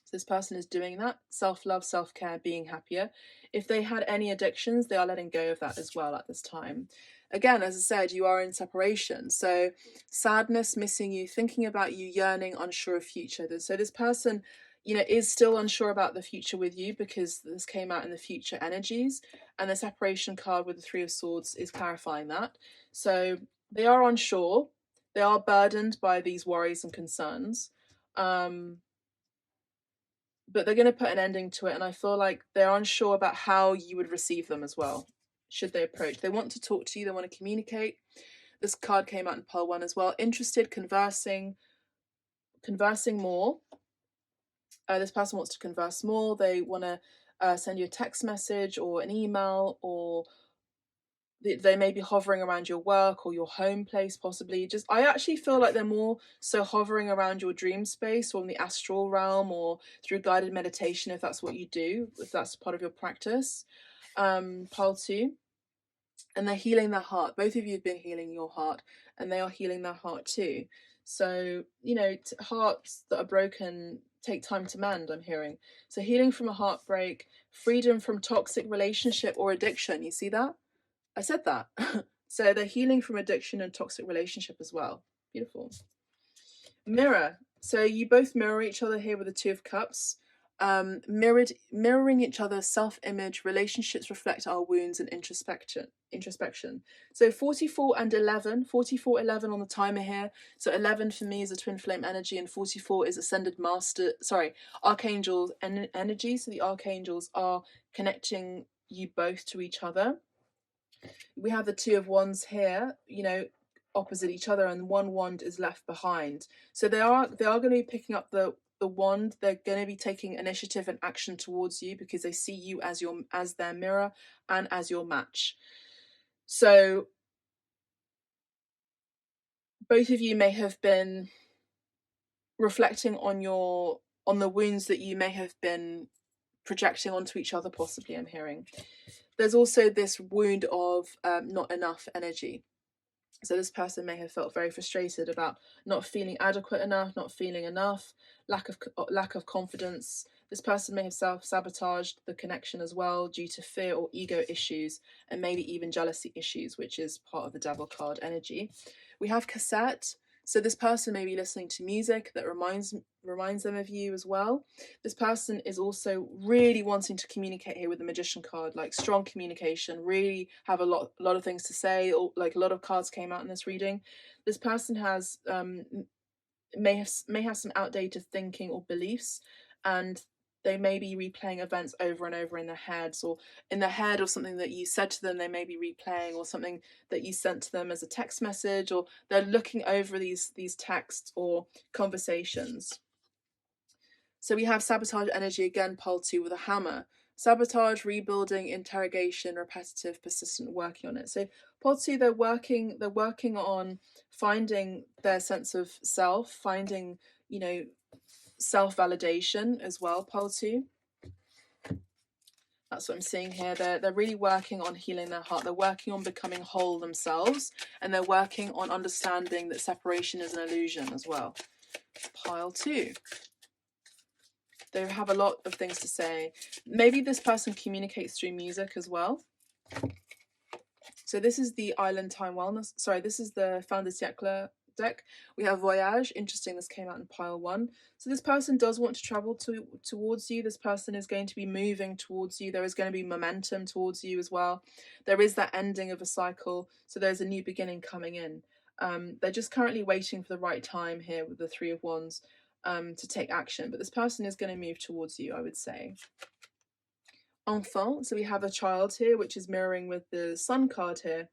So this person is doing that. Self-love, self-care, being happier. If they had any addictions, they are letting go of that as well at this time. Again, as I said, you are in separation. So sadness, missing you, thinking about you, yearning, unsure of future. So this person, you know, is still unsure about the future with you, because this came out in the future energies, and the separation card with the 3 of Swords is clarifying that. So they are unsure. They are burdened by these worries and concerns. But they're going to put an ending to it, and I feel like they're unsure about how you would receive them as well, should they approach. They want to talk to you, they want to communicate. This card came out in pile 1 as well. Interested, conversing more. This person wants to converse more. They want to send you a text message or an email, or they may be hovering around your work or your home place, possibly. I actually feel like they're more so hovering around your dream space, or in the astral realm, or through guided meditation, if that's what you do, if that's part of your practice. Pile 2. And they're healing their heart. Both of you have been healing your heart, and they are healing their heart too. So, you know, hearts that are broken take time to mend, I'm hearing. So healing from a heartbreak, freedom from toxic relationship or addiction. You see that? I said that. So they're healing from addiction and toxic relationship as well. Beautiful. Mirror. So you both mirror each other here with the 2 of Cups. Mirroring each other's self-image. Relationships reflect our wounds and introspection. So 44 and 11. 44, 11 on the timer here. So 11 for me is a twin flame energy, and 44 is ascended master. Archangels energy. So the archangels are connecting you both to each other. We have the 2 of Wands here, you know, opposite each other, and 1 wand is left behind. So they are going to be picking up the wand. They're going to be taking initiative and action towards you, because they see you as their mirror and as your match. So both of you may have been reflecting on the wounds that you may have been projecting onto each other, possibly, I'm hearing. There's also this wound of not enough energy. So this person may have felt very frustrated about not feeling adequate enough, not feeling enough, lack of confidence. This person may have self-sabotaged the connection as well, due to fear or ego issues, and maybe even jealousy issues, which is part of the Devil card energy. We have cassette. So this person may be listening to music that reminds them of you as well. This person is also really wanting to communicate here with the Magician card, like strong communication, really have a lot of things to say, or like a lot of cards came out in this reading. This person has may have some outdated thinking or beliefs, and they may be replaying events over and over in their heads, or in their head, or something that you said to them they may be replaying, or something that you sent to them as a text message, or they're looking over these texts or conversations. So we have sabotage energy again, pole 2 with a hammer. Sabotage, rebuilding, interrogation, repetitive, persistent, working on it. So pole 2, they're working on finding their sense of self, finding, you know, self-validation as well, pole 2. That's what I'm seeing here. They're really working on healing their heart. They're working on becoming whole themselves, and they're working on understanding that separation is an illusion as well. Pile 2. They have a lot of things to say. Maybe this person communicates through music as well. So this is the Island Time Wellness. Sorry, this is the Fin de Siècle deck. We have Voyage. Interesting, this came out in pile 1. So this person does want to travel towards you. This person is going to be moving towards you. There is going to be momentum towards you as well. There is that ending of a cycle. So there's a new beginning coming in. They're just currently waiting for the right time here with the 3 of Wands to take action. But this person is going to move towards you, I would say. Enfant, so we have a child here, which is mirroring with the Sun card here.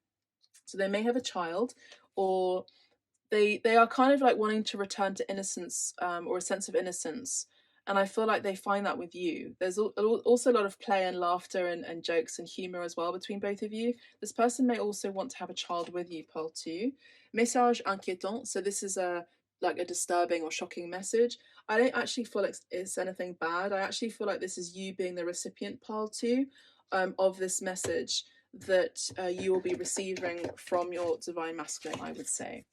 So they may have a child, or they are kind of like wanting to return to innocence, or a sense of innocence. And I feel like they find that with you. There's also a lot of play and laughter and jokes and humor as well between both of you. This person may also want to have a child with you, pole 2. Message inquiétant, so this is like a disturbing or shocking message. I don't actually feel like it's anything bad. I actually feel like this is you being the recipient, pile 2, of this message that you will be receiving from your divine masculine, I would say.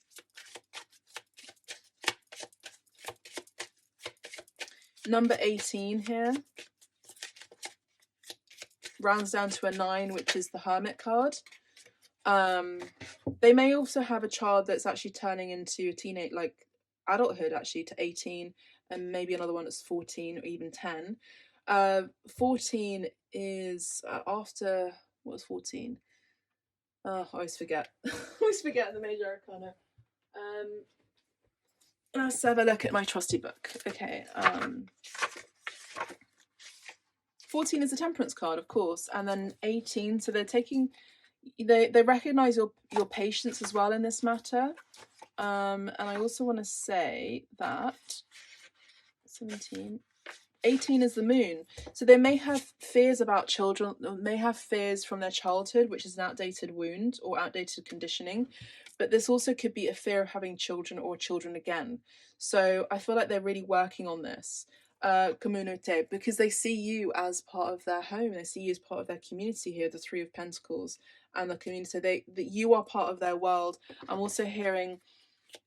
Number 18 here rounds down to a 9, which is the Hermit card. They may also have a child that's actually turning into a teenage, like adulthood, actually, to 18, and maybe another one that's 14 or even 10. 14 is after, what was 14? Oh, I always forget. I always forget the major arcana. Let's have a look at my trusty book. Okay. 14 is the Temperance card, of course, and then 18. So they're taking, they recognize your patience as well in this matter. And I also want to say that 17, 18 is the Moon. So they may have fears about children, may have fears from their childhood, which is an outdated wound or outdated conditioning. But this also could be a fear of having children or children again. So I feel like they're really working on this communauté, because they see you as part of their home. They see you as part of their community here, the 3 of Pentacles and the community. That you are part of their world. I'm also hearing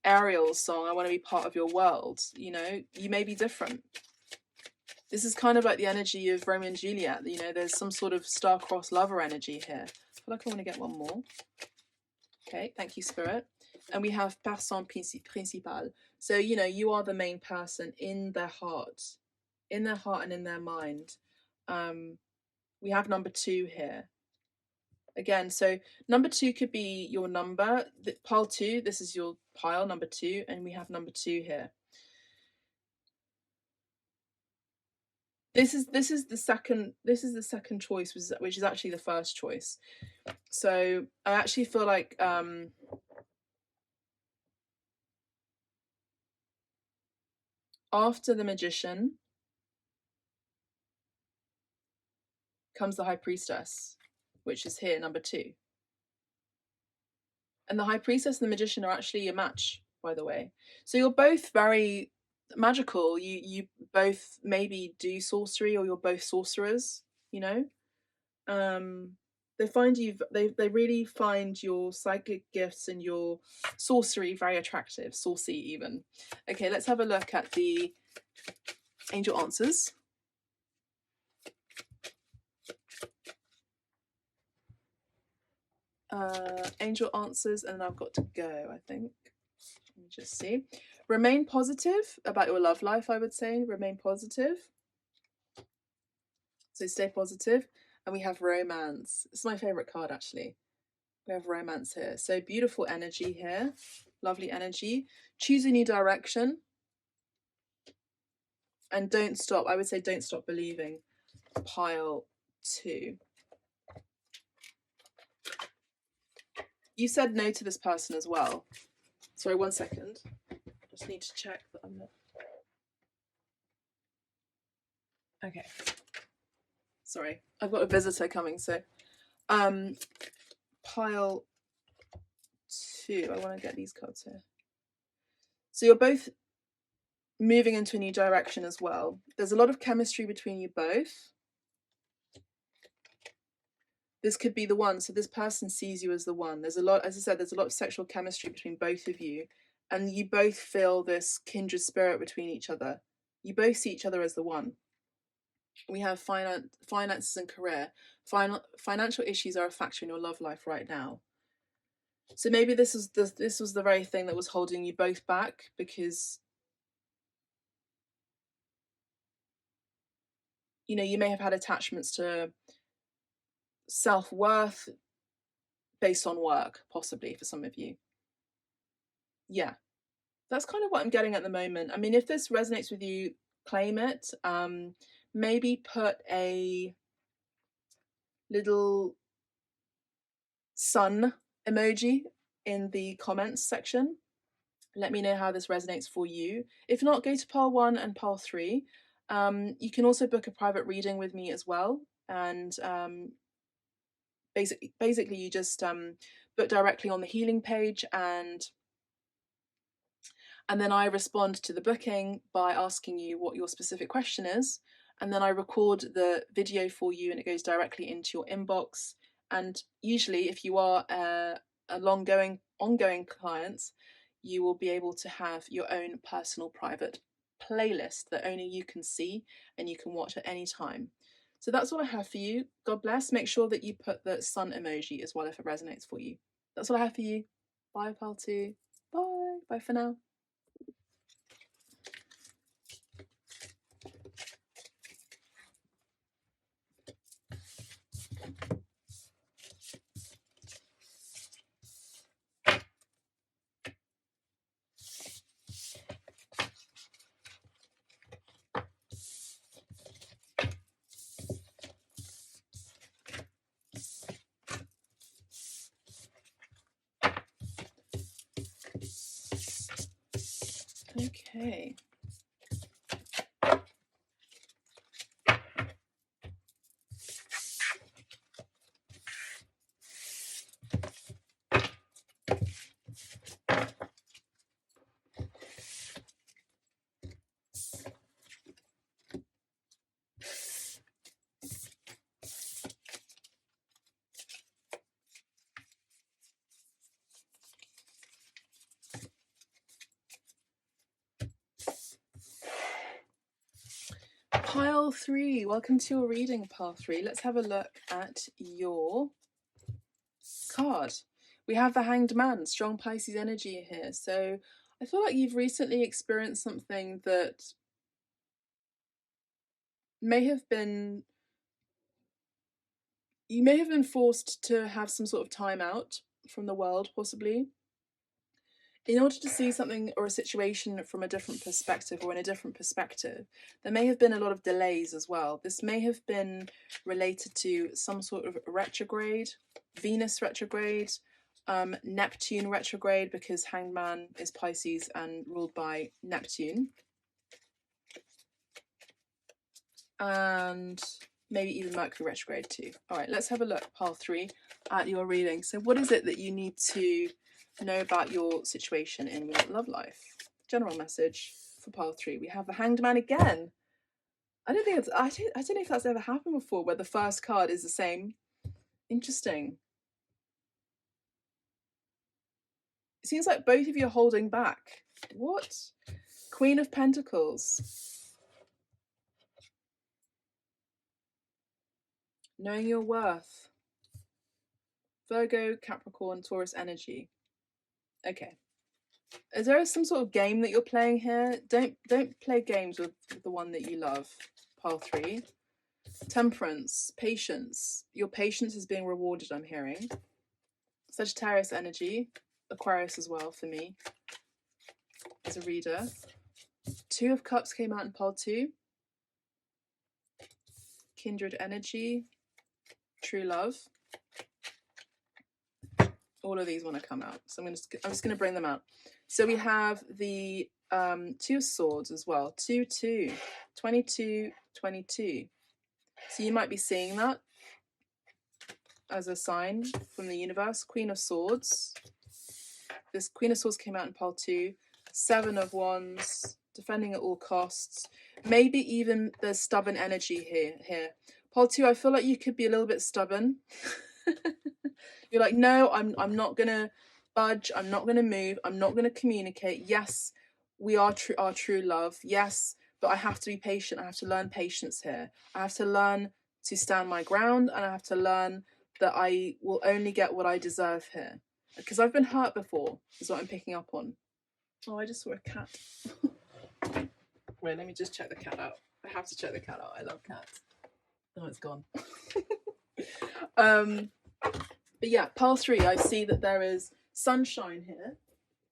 Ariel's song, I want to be part of your world. You know, you may be different. This is kind of like the energy of Romeo and Juliet. You know, there's some sort of star-crossed lover energy here. I feel like I want to get one more. Okay, thank you, Spirit. And we have personne principale. So, you know, you are the main person in their heart and in their mind. We have number 2 here. Again, so number 2 could be your number. Pile 2, this is your pile, number 2, and we have number 2 here. This is the second choice, which is actually the first choice. So I actually feel like after the Magician comes the High Priestess, which is here, number 2. And the High Priestess and the Magician are actually a match, by the way. So you're both very magical. You both maybe do sorcery, or you're both sorcerers, you know. They find you, they really find your psychic gifts and your sorcery very attractive, saucy even. Okay, let's have a look at the angel answers. Angel answers, and I've got to go, I think. Let me just see. Remain positive about your love life, I would say. Remain positive. So stay positive. And we have romance. It's my favorite card, actually. We have romance here. So beautiful energy here. Lovely energy. Choose a new direction. And don't stop. I would say don't stop believing. Pile 2. You said no to this person as well. Sorry, 1 second. Just need to check that I'm not. Okay. Sorry, I've got a visitor coming, so pile 2. I want to get these cards here. So you're both moving into a new direction as well. There's a lot of chemistry between you both. This could be the one. So this person sees you as the one. There's a lot, as I said, there's a lot of sexual chemistry between both of you. And you both feel this kindred spirit between each other. You both see each other as the one. We have finances and career. Financial issues are a factor in your love life right now. So maybe this was the very thing that was holding you both back, because you know, you may have had attachments to self-worth based on work, possibly for some of you. Yeah, that's kind of what I'm getting at the moment. I mean, if this resonates with you, claim it. Maybe put a little sun emoji in the comments section. Let me know how this resonates for you. If not, go to pile 1 and pile 3. You can also book a private reading with me as well. And basically you just book directly on the healing page, and then I respond to the booking by asking you what your specific question is, and then I record the video for you and it goes directly into your inbox. And usually if you are a ongoing client, you will be able to have your own personal private playlist that only you can see and you can watch at any time. So that's all I have for you. God bless. Make sure that you put the sun emoji as well if it resonates for you. That's all I have for you. Bye, pal 2. Bye. Bye for now. Okay. Pile 3, welcome to your reading, pile 3. Let's have a look at your card. We have the Hanged Man, strong Pisces energy here. So I feel like you've recently experienced something that may have been, you may have been forced to have some sort of time out from the world, possibly, in order to see something or a situation from a different perspective, or in a different perspective. There may have been a lot of delays as well. This may have been related to some sort of retrograde, Venus retrograde, Neptune retrograde, because Hanged Man is Pisces and ruled by Neptune. And maybe even Mercury retrograde too. All right, let's have a look, pile 3, at your reading. So what is it that you need to know about your situation in your love life? General message for pile 3. We have the Hanged Man again. I don't know if that's ever happened before, where the first card is the same. Interesting. It seems like both of you are holding back. What? Queen of Pentacles. Knowing your worth. Virgo, Capricorn, Taurus energy. Okay. Is there some sort of game that you're playing here? Don't play games with the one that you love. Pile 3. Temperance, patience. Your patience is being rewarded, I'm hearing. Sagittarius energy, Aquarius as well for me as a reader. 2 of Cups came out in pile 2. Kindred energy, true love. All of these want to come out, so I'm just going to bring them out. So we have the 2 of Swords as well. 2, 2, 22, 22. So you might be seeing that as a sign from the universe. Queen of Swords. This Queen of Swords came out in pile 2. 7 of Wands, defending at all costs. Maybe even there's stubborn energy here. Pile 2, I feel like you could be a little bit stubborn. You're like, no, I'm not gonna budge. I'm not gonna move. I'm not gonna communicate. Yes, we are our true love. Yes, but I have to be patient. I have to learn patience here. I have to learn to stand my ground, and I have to learn that I will only get what I deserve here. Because I've been hurt before, is what I'm picking up on. Oh, I just saw a cat. Wait, let me just check the cat out. I have to check the cat out. I love cats. Oh, it's gone. But yeah, pile 3, I see that there is sunshine here.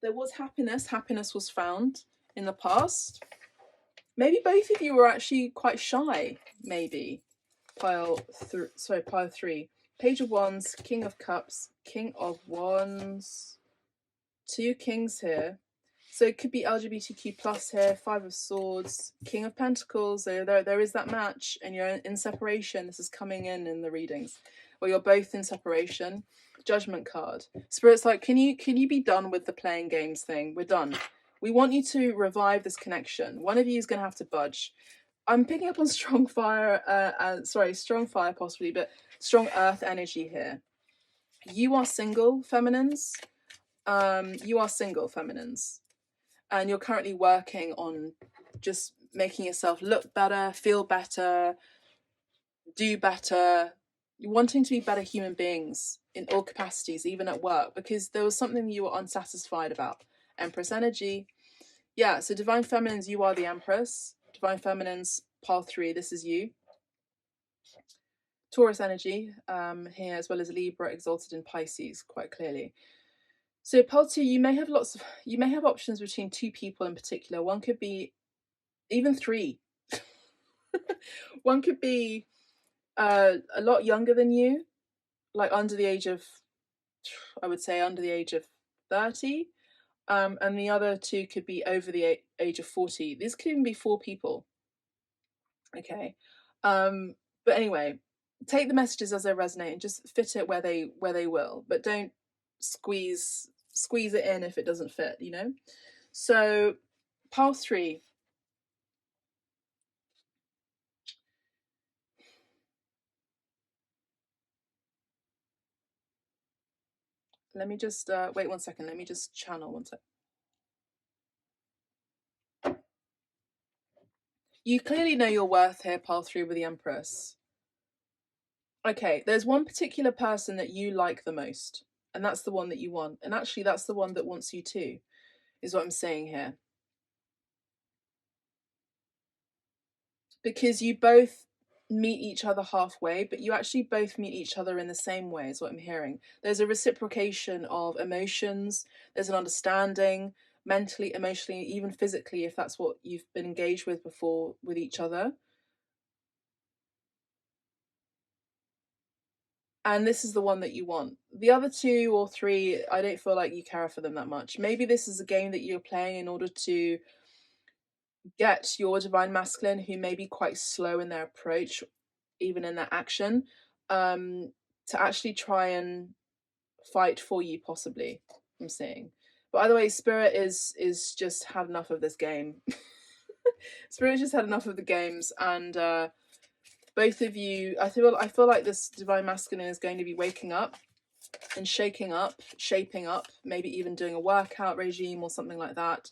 There was happiness. Happiness was found in the past. Maybe both of you were actually quite shy, maybe. Pile 3. Page of Wands, King of Cups, King of Wands. 2 kings here. So it could be LGBTQ plus here, 5 of Swords, King of Pentacles. So there is that match, and you're in separation. This is coming in the readings. Or you're both in separation. Judgment card. Spirit's like, can you be done with the playing games thing? We're done. We want you to revive this connection. One of you is going to have to budge. I'm picking up on strong fire, strong fire possibly, but strong earth energy here. You are single, feminines. You are single, feminines. And you're currently working on just making yourself look better, feel better, do better. You're wanting to be better human beings in all capacities, even at work, because there was something you were unsatisfied about. Empress energy. Yeah, so Divine Feminines, you are the Empress. Divine Feminines, pile 3, this is you. Taurus energy here, as well as Libra, exalted in Pisces, quite clearly. So pile 2, you may have options between 2 people in particular. One could be even 3. One could be a lot younger than you, like under the age of, I would say under the age of 30. And the other 2 could be over the age of 40. These could even be 4 people. Okay. But anyway, take the messages as they resonate and just fit it where they will, but don't squeeze it in if it doesn't fit, you know? So pile 3. Let me just wait 1 second. Let me just channel 1 sec. You clearly know your worth here, pile 3 with the Empress. Okay, there's one particular person that you like the most, and that's the one that you want. And actually, that's the one that wants you too, is what I'm saying here. Because you both meet each other halfway, but you actually both meet each other in the same way, is what I'm hearing. There's a reciprocation of emotions, there's an understanding, mentally, emotionally, even physically, if that's what you've been engaged with before with each other. And this is the one that you want. The other 2 or 3, I don't feel like you care for them that much. Maybe this is a game that you're playing in order to get your divine masculine, who may be quite slow in their approach, even in their action, to actually try and fight for you, possibly, I'm saying. But either way, Spirit is just had enough of this game. Spirit just had enough of the games, and both of you, I feel like this divine masculine is going to be waking up and shaking up, shaping up, maybe even doing a workout regime or something like that,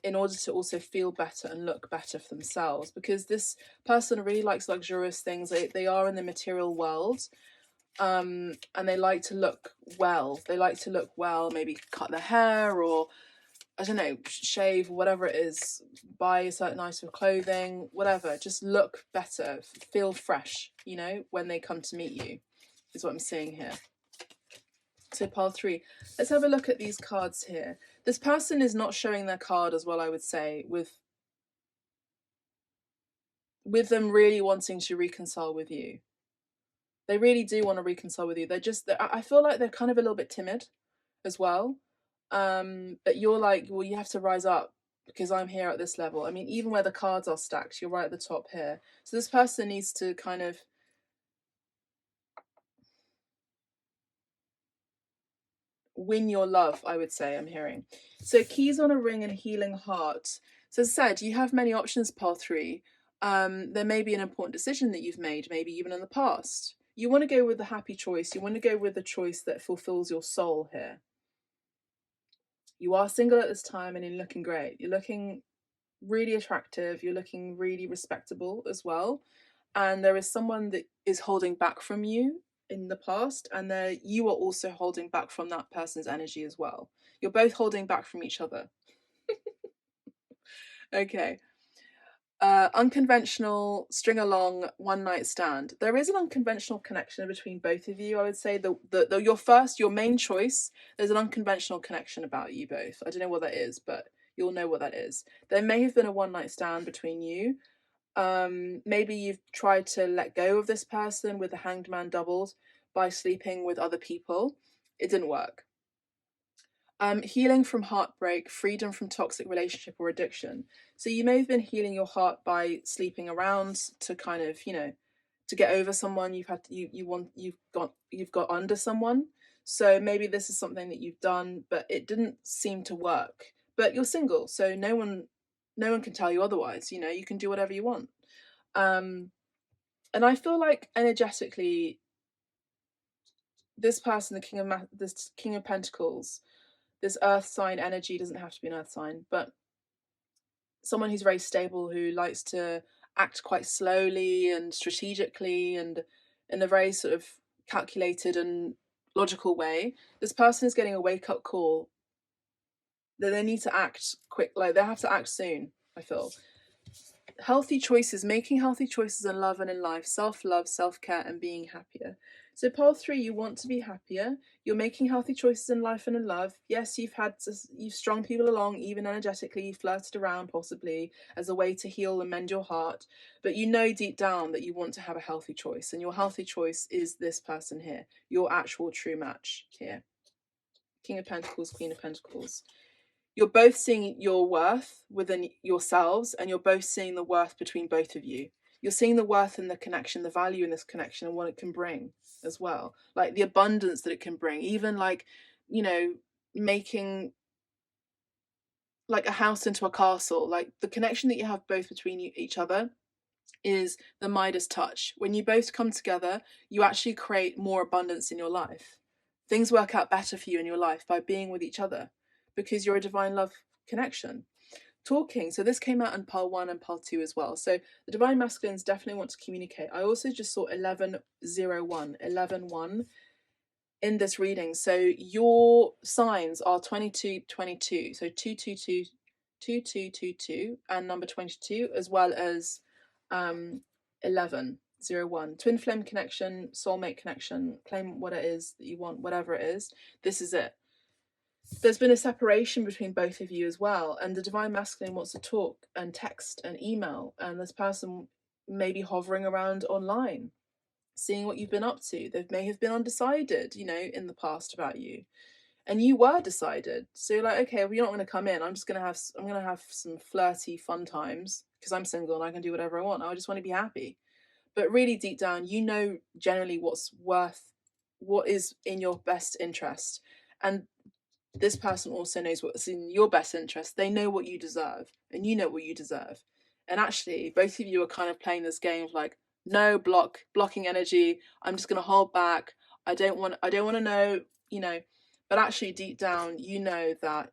in order to also feel better and look better for themselves. Because this person really likes luxurious things. They are in the material world, and they like to look well. They like to look well, maybe cut their hair, or I don't know, shave, whatever it is, buy a certain item of clothing, whatever. Just look better, feel fresh, you know, when they come to meet you, is what I'm seeing here. So pile 3, let's have a look at these cards here. This person is not showing their card as well, I would say, with them really wanting to reconcile with you. They really do want to reconcile with you. I feel like they're kind of a little bit timid as well. But you're like, well, you have to rise up because I'm here at this level. I mean, even where the cards are stacked, you're right at the top here. So this person needs to kind of win your love, I would say, I'm hearing. So keys on a ring and healing heart. So as I said, you have many options, pile 3. There may be an important decision that you've made, maybe even in the past. You want to go with the happy choice. You want to go with the choice that fulfills your soul here. You are single at this time and you're looking great. You're looking really attractive. You're looking really respectable as well. And there is someone that is holding back from you in the past, and you are also holding back from that person's energy as well. You're both holding back from each other. Okay. Unconventional, string along, one night stand. There is an unconventional connection between both of you. I would say your main choice, there's an unconventional connection about you both. I don't know what that is, but you'll know what that is. There may have been a one night stand between you. Maybe you've tried to let go of this person with the Hanged Man doubled by sleeping with other people. It didn't work. Healing from heartbreak, freedom from toxic relationship or addiction. So you may have been healing your heart by sleeping around to kind of, you know, to get over someone you've got under someone. So maybe this is something that you've done, but it didn't seem to work. But you're single, so no one can tell you otherwise. You know, you can do whatever you want. And I feel like energetically, this person, this King of Pentacles, this earth sign energy, doesn't have to be an earth sign, but someone who's very stable, who likes to act quite slowly and strategically and in a very sort of calculated and logical way. This person is getting a wake-up call that they need to act quick, like they have to act soon, I feel. Healthy choices, making healthy choices in love and in life, self-love, self-care, and being happier. So pile 3, you want to be happier. You're making healthy choices in life and in love. Yes, you've strung people along, even energetically, you flirted around possibly as a way to heal and mend your heart. But you know deep down that you want to have a healthy choice, and your healthy choice is this person here, your actual true match here. King of Pentacles, Queen of Pentacles. You're both seeing your worth within yourselves, and you're both seeing the worth between both of you. You're seeing the worth in the connection, the value in this connection, and what it can bring as well. Like the abundance that it can bring, even like, you know, making like a house into a castle. Like the connection that you have both between each other is the Midas touch. When you both come together, you actually create more abundance in your life. Things work out better for you in your life by being with each other, because you're a divine love connection. Talking, so this came out in pile 1 and pile 2 as well. So the divine masculines definitely want to communicate. I also just saw 11-1 in this reading. So your signs are 22-22, so 222 and number 22, as well as 11-01. Twin flame connection, soulmate connection. Claim what it is that you want, whatever it is. This is it. There's been a separation between both of you as well, and the divine masculine wants to talk and text and email, and this person may be hovering around online, seeing what you've been up to. They may have been undecided, you know, in the past about you, and you were decided. So you're like, okay, well, you're not going to come in. I'm going to have some flirty fun times because I'm single and I can do whatever I want. I just want to be happy. But really deep down, you know generally what is in your best interest. And this person also knows what's in your best interest. They know what you deserve, and you know what you deserve. And actually, both of you are kind of playing this game of like, no, blocking energy. I'm just going to hold back. I don't want to know, you know. But actually, deep down, you know that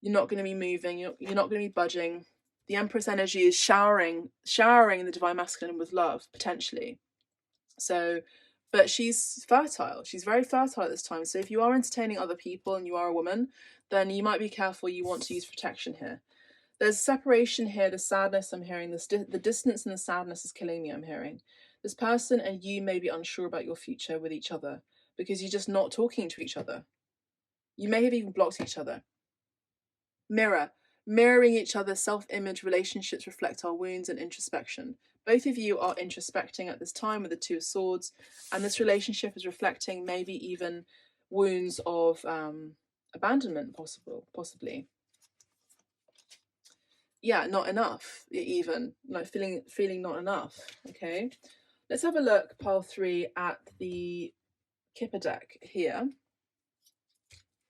you're not going to be moving. You're not going to be budging. The Empress energy is showering the divine masculine with love, potentially. So but she's fertile. She's very fertile at this time. So if you are entertaining other people and you are a woman, then you might be careful. You want to use protection here. There's separation here, the sadness I'm hearing, the distance and the sadness is killing me, I'm hearing. This person and you may be unsure about your future with each other because you're just not talking to each other. You may have even blocked each other. Mirroring each other, self-image, relationships reflect our wounds and introspection. Both of you are introspecting at this time with the Two of Swords, and this relationship is reflecting maybe even wounds of abandonment, possibly. Yeah, not enough, even like feeling not enough. Okay, let's have a look, pile 3, at the Kipper deck here.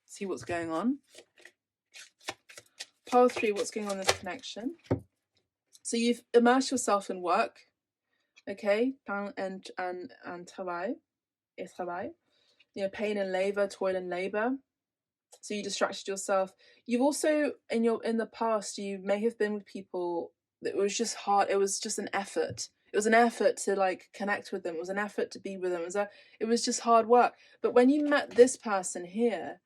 See what's going on. Pile 3, what's going on in this connection? So you've immersed yourself in work, okay, and travail, et travail. You know, pain and labor, toil and labor. So you distracted yourself. You've also in the past you may have been with people that was just hard. It was just an effort. It was an effort to like connect with them. It was an effort to be with them. It was just hard work. But when you met this person here,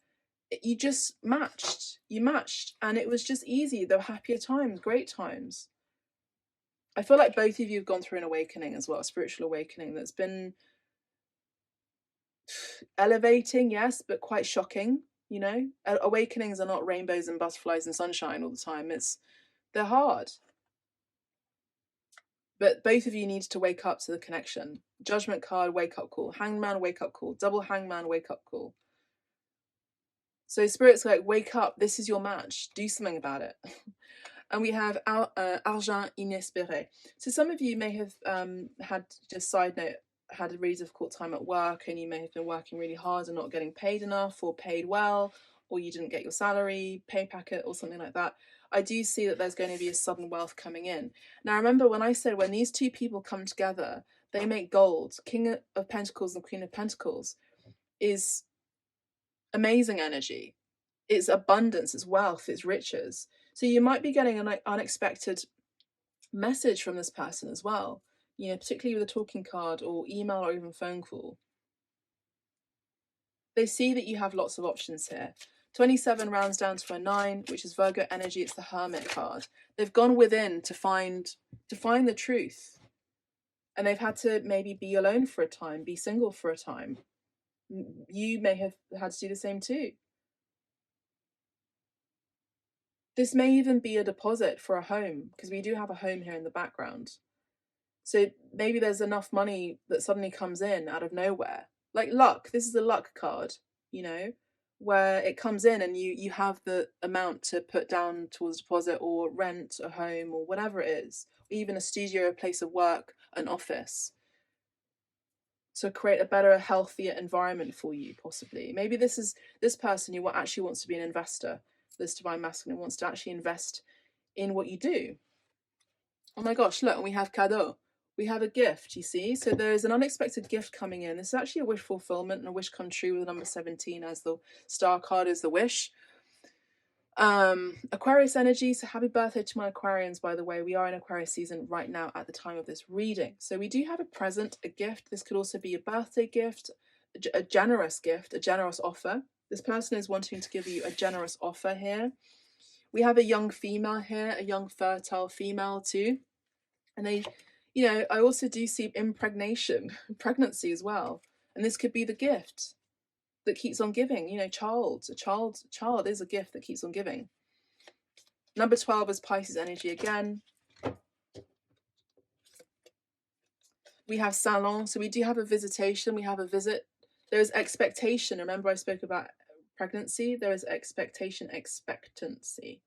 you just matched. You matched, and it was just easy. There were happier times, great times. I feel like both of you have gone through an awakening as well, a spiritual awakening that's been elevating, yes, but quite shocking. You know, awakenings are not rainbows and butterflies and sunshine all the time. They're hard. But both of you need to wake up to the connection. Judgment card, wake up call. Hangman, wake up call. Double hangman, wake up call. So Spirit's like, wake up. This is your match. Do something about it. And we have argent inespéré. So some of you may have had, just side note, had a really difficult time at work, and you may have been working really hard and not getting paid enough or paid well, or you didn't get your salary, pay packet or something like that. I do see that there's going to be a sudden wealth coming in. Now remember when I said when these two people come together, they make gold. King of Pentacles and Queen of Pentacles is amazing energy. It's abundance, it's wealth, it's riches. So you might be getting an unexpected message from this person as well, you know, particularly with a talking card or email or even phone call. They see that you have lots of options here. 27 rounds down to a 9, which is Virgo energy. It's the Hermit card. They've gone within to find the truth, and they've had to maybe be alone for a time, be single for a time. You may have had to do the same too. This may even be a deposit for a home, because we do have a home here in the background. So maybe there's enough money that suddenly comes in out of nowhere. Like luck. This is a luck card, you know, where it comes in and you have the amount to put down towards deposit or rent a home or whatever it is, or even a studio, a place of work, an office, to create a better, healthier environment for you, possibly. Maybe this person who actually wants to be an investor, this divine masculine wants to actually invest in what you do. Oh my gosh, look, and we have cadeau. We have a gift, you see? So there is an unexpected gift coming in. This is actually a wish fulfillment and a wish come true with the number 17 as the star card is the wish. Aquarius energy, so happy birthday to my Aquarians, by the way. We are in Aquarius season right now at the time of this reading. So we do have a present, a gift. This could also be a birthday gift, a generous gift, a generous offer. This person is wanting to give you a generous offer here. We have a young female here, a young fertile female too. And they, you know, I also do see impregnation, pregnancy as well. And this could be the gift that keeps on giving. You know, a child is a gift that keeps on giving. Number 12 is Pisces energy again. We have salon, so we do have a visitation. We have a visit. There is expectation. Remember I spoke about pregnancy. There is expectation, expectancy.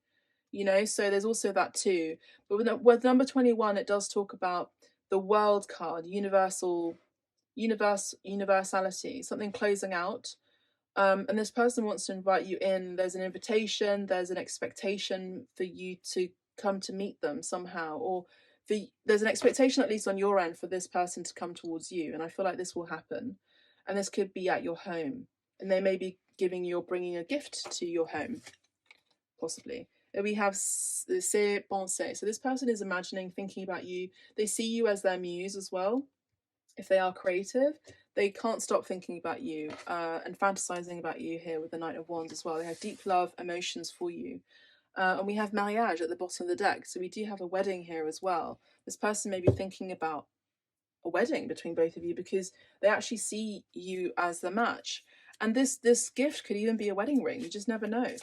You know, so there's also that too. But with number 21, it does talk about the world card, universality, something closing out. And this person wants to invite you in. There's an invitation, there's an expectation for you to come to meet them somehow, or there's an expectation, at least on your end, for this person to come towards you. And I feel like this will happen. And this could be at your home. And they may be giving you or bringing a gift to your home, possibly. We have c'est pensé. So this person is imagining, thinking about you. They see you as their muse as well. if they are creative, they can't stop thinking about you and fantasizing about you here with the Knight of Wands as well. They have deep love, emotions for you. And we have marriage at the bottom of the deck. So we do have a wedding here as well. This person may be thinking about a wedding between both of you because they actually see you as the match. And this gift could even be a wedding ring. You just never know.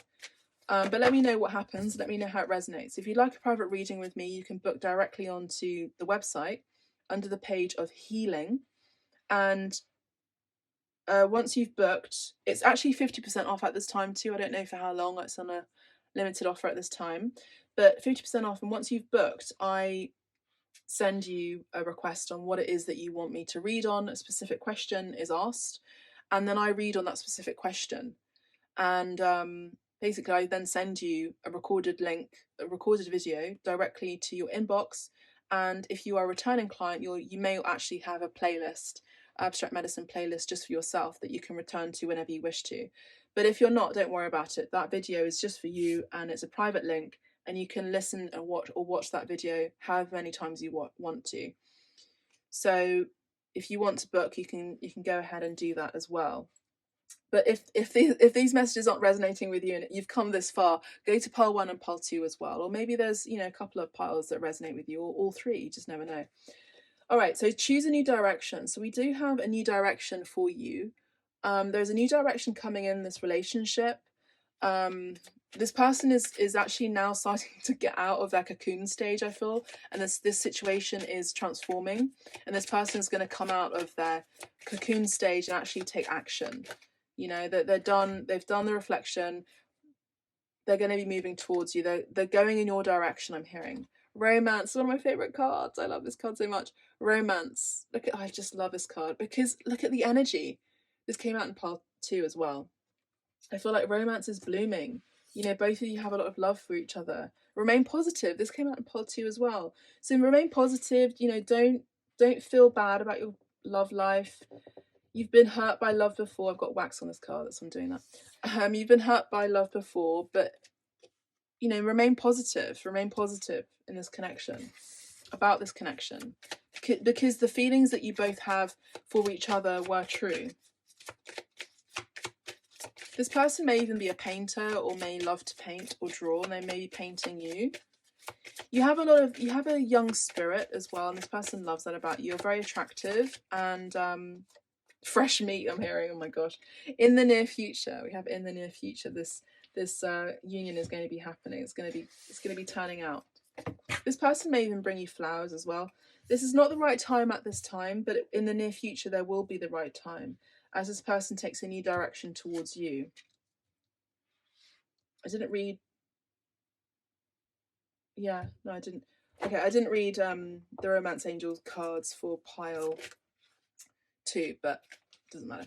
But let me know what happens. Let me know how it resonates. If you'd like a private reading with me, you can book directly onto the website under the page of healing. And once you've booked, it's actually 50% off at this time too. I don't know for how long. It's on a limited offer at this time, but 50% off. And once you've booked, I send you a request on what it is that you want me to read on. A specific question is asked, and then I read on that specific question. And basically, I then send you a recorded link, a recorded video directly to your inbox. And if you are a returning client, you may actually have a playlist, abstract medicine playlist, just for yourself that you can return to whenever you wish to. But if you're not, don't worry about it. That video is just for you, and it's a private link, and you can listen and watch that video however many times you want to. So if you want to book, you can go ahead and do that as well. But if these messages aren't resonating with you and you've come this far, go to pile 1 and pile 2 as well. Or maybe there's a couple of piles that resonate with you, or all 3. You just never know. All right, so choose a new direction. So we do have a new direction for you. There's a new direction coming in this relationship. This person is actually now starting to get out of their cocoon stage, I feel, and this situation is transforming, and this person is going to come out of their cocoon stage and actually take action. That they've done the reflection. They're going to be moving towards you. They're going in your direction. I'm hearing romance, one of my favorite cards. I love this card so much. Romance. I just love this card because look at the energy. This came out in pile 2 as well. I feel like romance is blooming. Both of you have a lot of love for each other. Remain positive. This came out in pile 2 as well. So remain positive. Don't feel bad about your love life. You've been hurt by love before. I've got wax on this card, that's why I'm doing that. You've been hurt by love before, but remain positive. Remain positive in this connection, about this connection, because the feelings that you both have for each other were true. This person may even be a painter, or may love to paint or draw, and they may be painting you. You have a young spirit as well, and this person loves that about you. You're very attractive, and fresh meat, I'm hearing. Oh my gosh. In the near future, we have in the near future, this union is going to be happening. It's going to be turning out. This person may even bring you flowers as well. This is not the right time at this time, but in the near future there will be the right time as this person takes a new direction towards you. I didn't read the Romance Angels cards for pile 2, but it doesn't matter.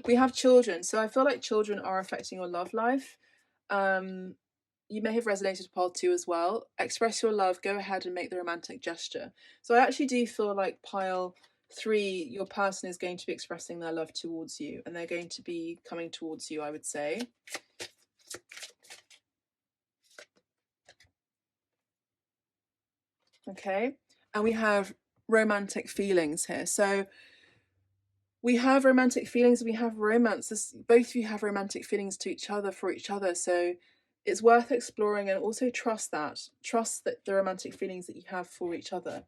We have children, so I feel like children are affecting your love life. You may have resonated with pile 2 as well. Express your love, go ahead and make the romantic gesture. So I actually do feel like pile 3, your person is going to be expressing their love towards you, and they're going to be coming towards you, I would say. Okay, and we have romantic feelings here. So we have romantic feelings, we have romance. Both of you have romantic feelings to each other, for each other. So it's worth exploring, and also trust that the romantic feelings that you have for each other.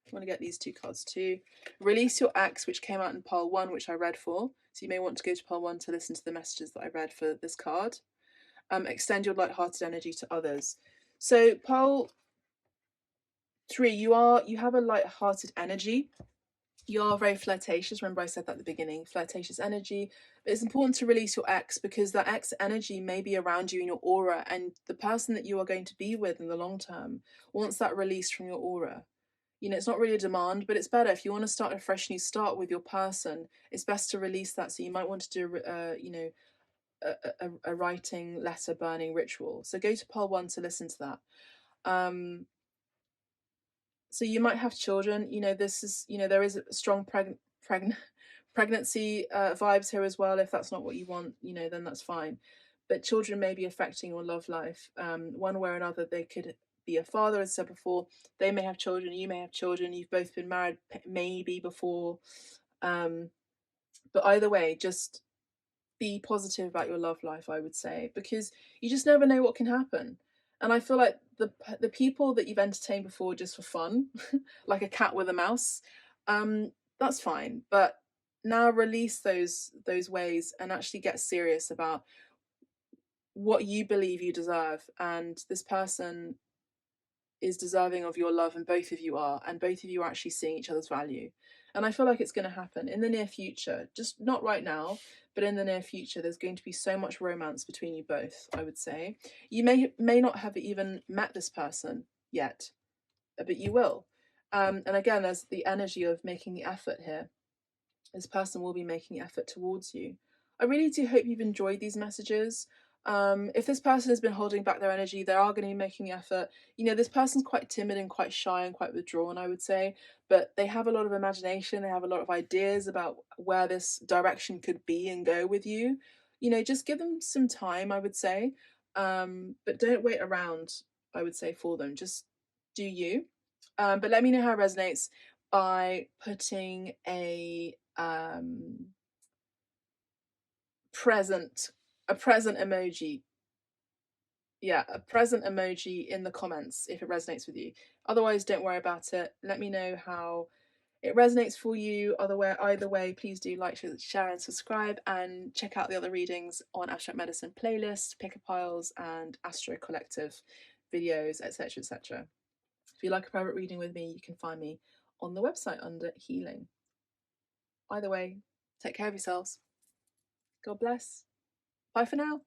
I want to get these 2 cards too. Release your ex, which came out in pile 1, which I read for. So you may want to go to pile 1 to listen to the messages that I read for this card. Extend your light-hearted energy to others. So pile 3, you have a light-hearted energy. You are very flirtatious. Remember I said that at the beginning, flirtatious energy. But it's important to release your ex, because that ex energy may be around you in your aura, and the person that you are going to be with in the long term wants that released from your aura. It's not really a demand, but it's better if you want to start a fresh new start with your person. It's best to release that. So you might want to do a writing, letter burning ritual. So go to pile 1 to listen to that. So you might have children. This is there is a strong pregnancy vibes here as well. If that's not what you want, then that's fine. But children may be affecting your love life one way or another. They could be a father, as I said before. They may have children, you may have children, you've both been married maybe before. But either way, just be positive about your love life, I would say, because you just never know what can happen. And I feel like the people that you've entertained before just for fun, like a cat with a mouse, that's fine. But now release those ways and actually get serious about what you believe you deserve. And this person is deserving of your love, and both of you are, and both of you are actually seeing each other's value. And I feel like it's going to happen in the near future, just not right now, but in the near future. There's going to be so much romance between you both, I would say. You may not have even met this person yet, but you will. And again, there's the energy of making the effort here. This person will be making effort towards you. I really do hope you've enjoyed these messages. If this person has been holding back their energy, they are going to be making the effort. You know, this person's quite timid and quite shy and quite withdrawn, I would say, but they have a lot of imagination. They have a lot of ideas about where this direction could be and go with you. You know, just give them some time, I would say. But don't wait around, I would say, for them. Just do you. But let me know how it resonates by putting a present emoji, yeah, a present emoji in the comments if it resonates with you. Otherwise, don't worry about it. Let me know how it resonates for you. Either way, please do like, share and subscribe, and check out the other readings on Abstract Medicine playlist, Picker Piles and Astro Collective videos, etc, etc. If you like a private reading with me, you can find me on the website under healing. Either way, take care of yourselves. God bless. Bye for now.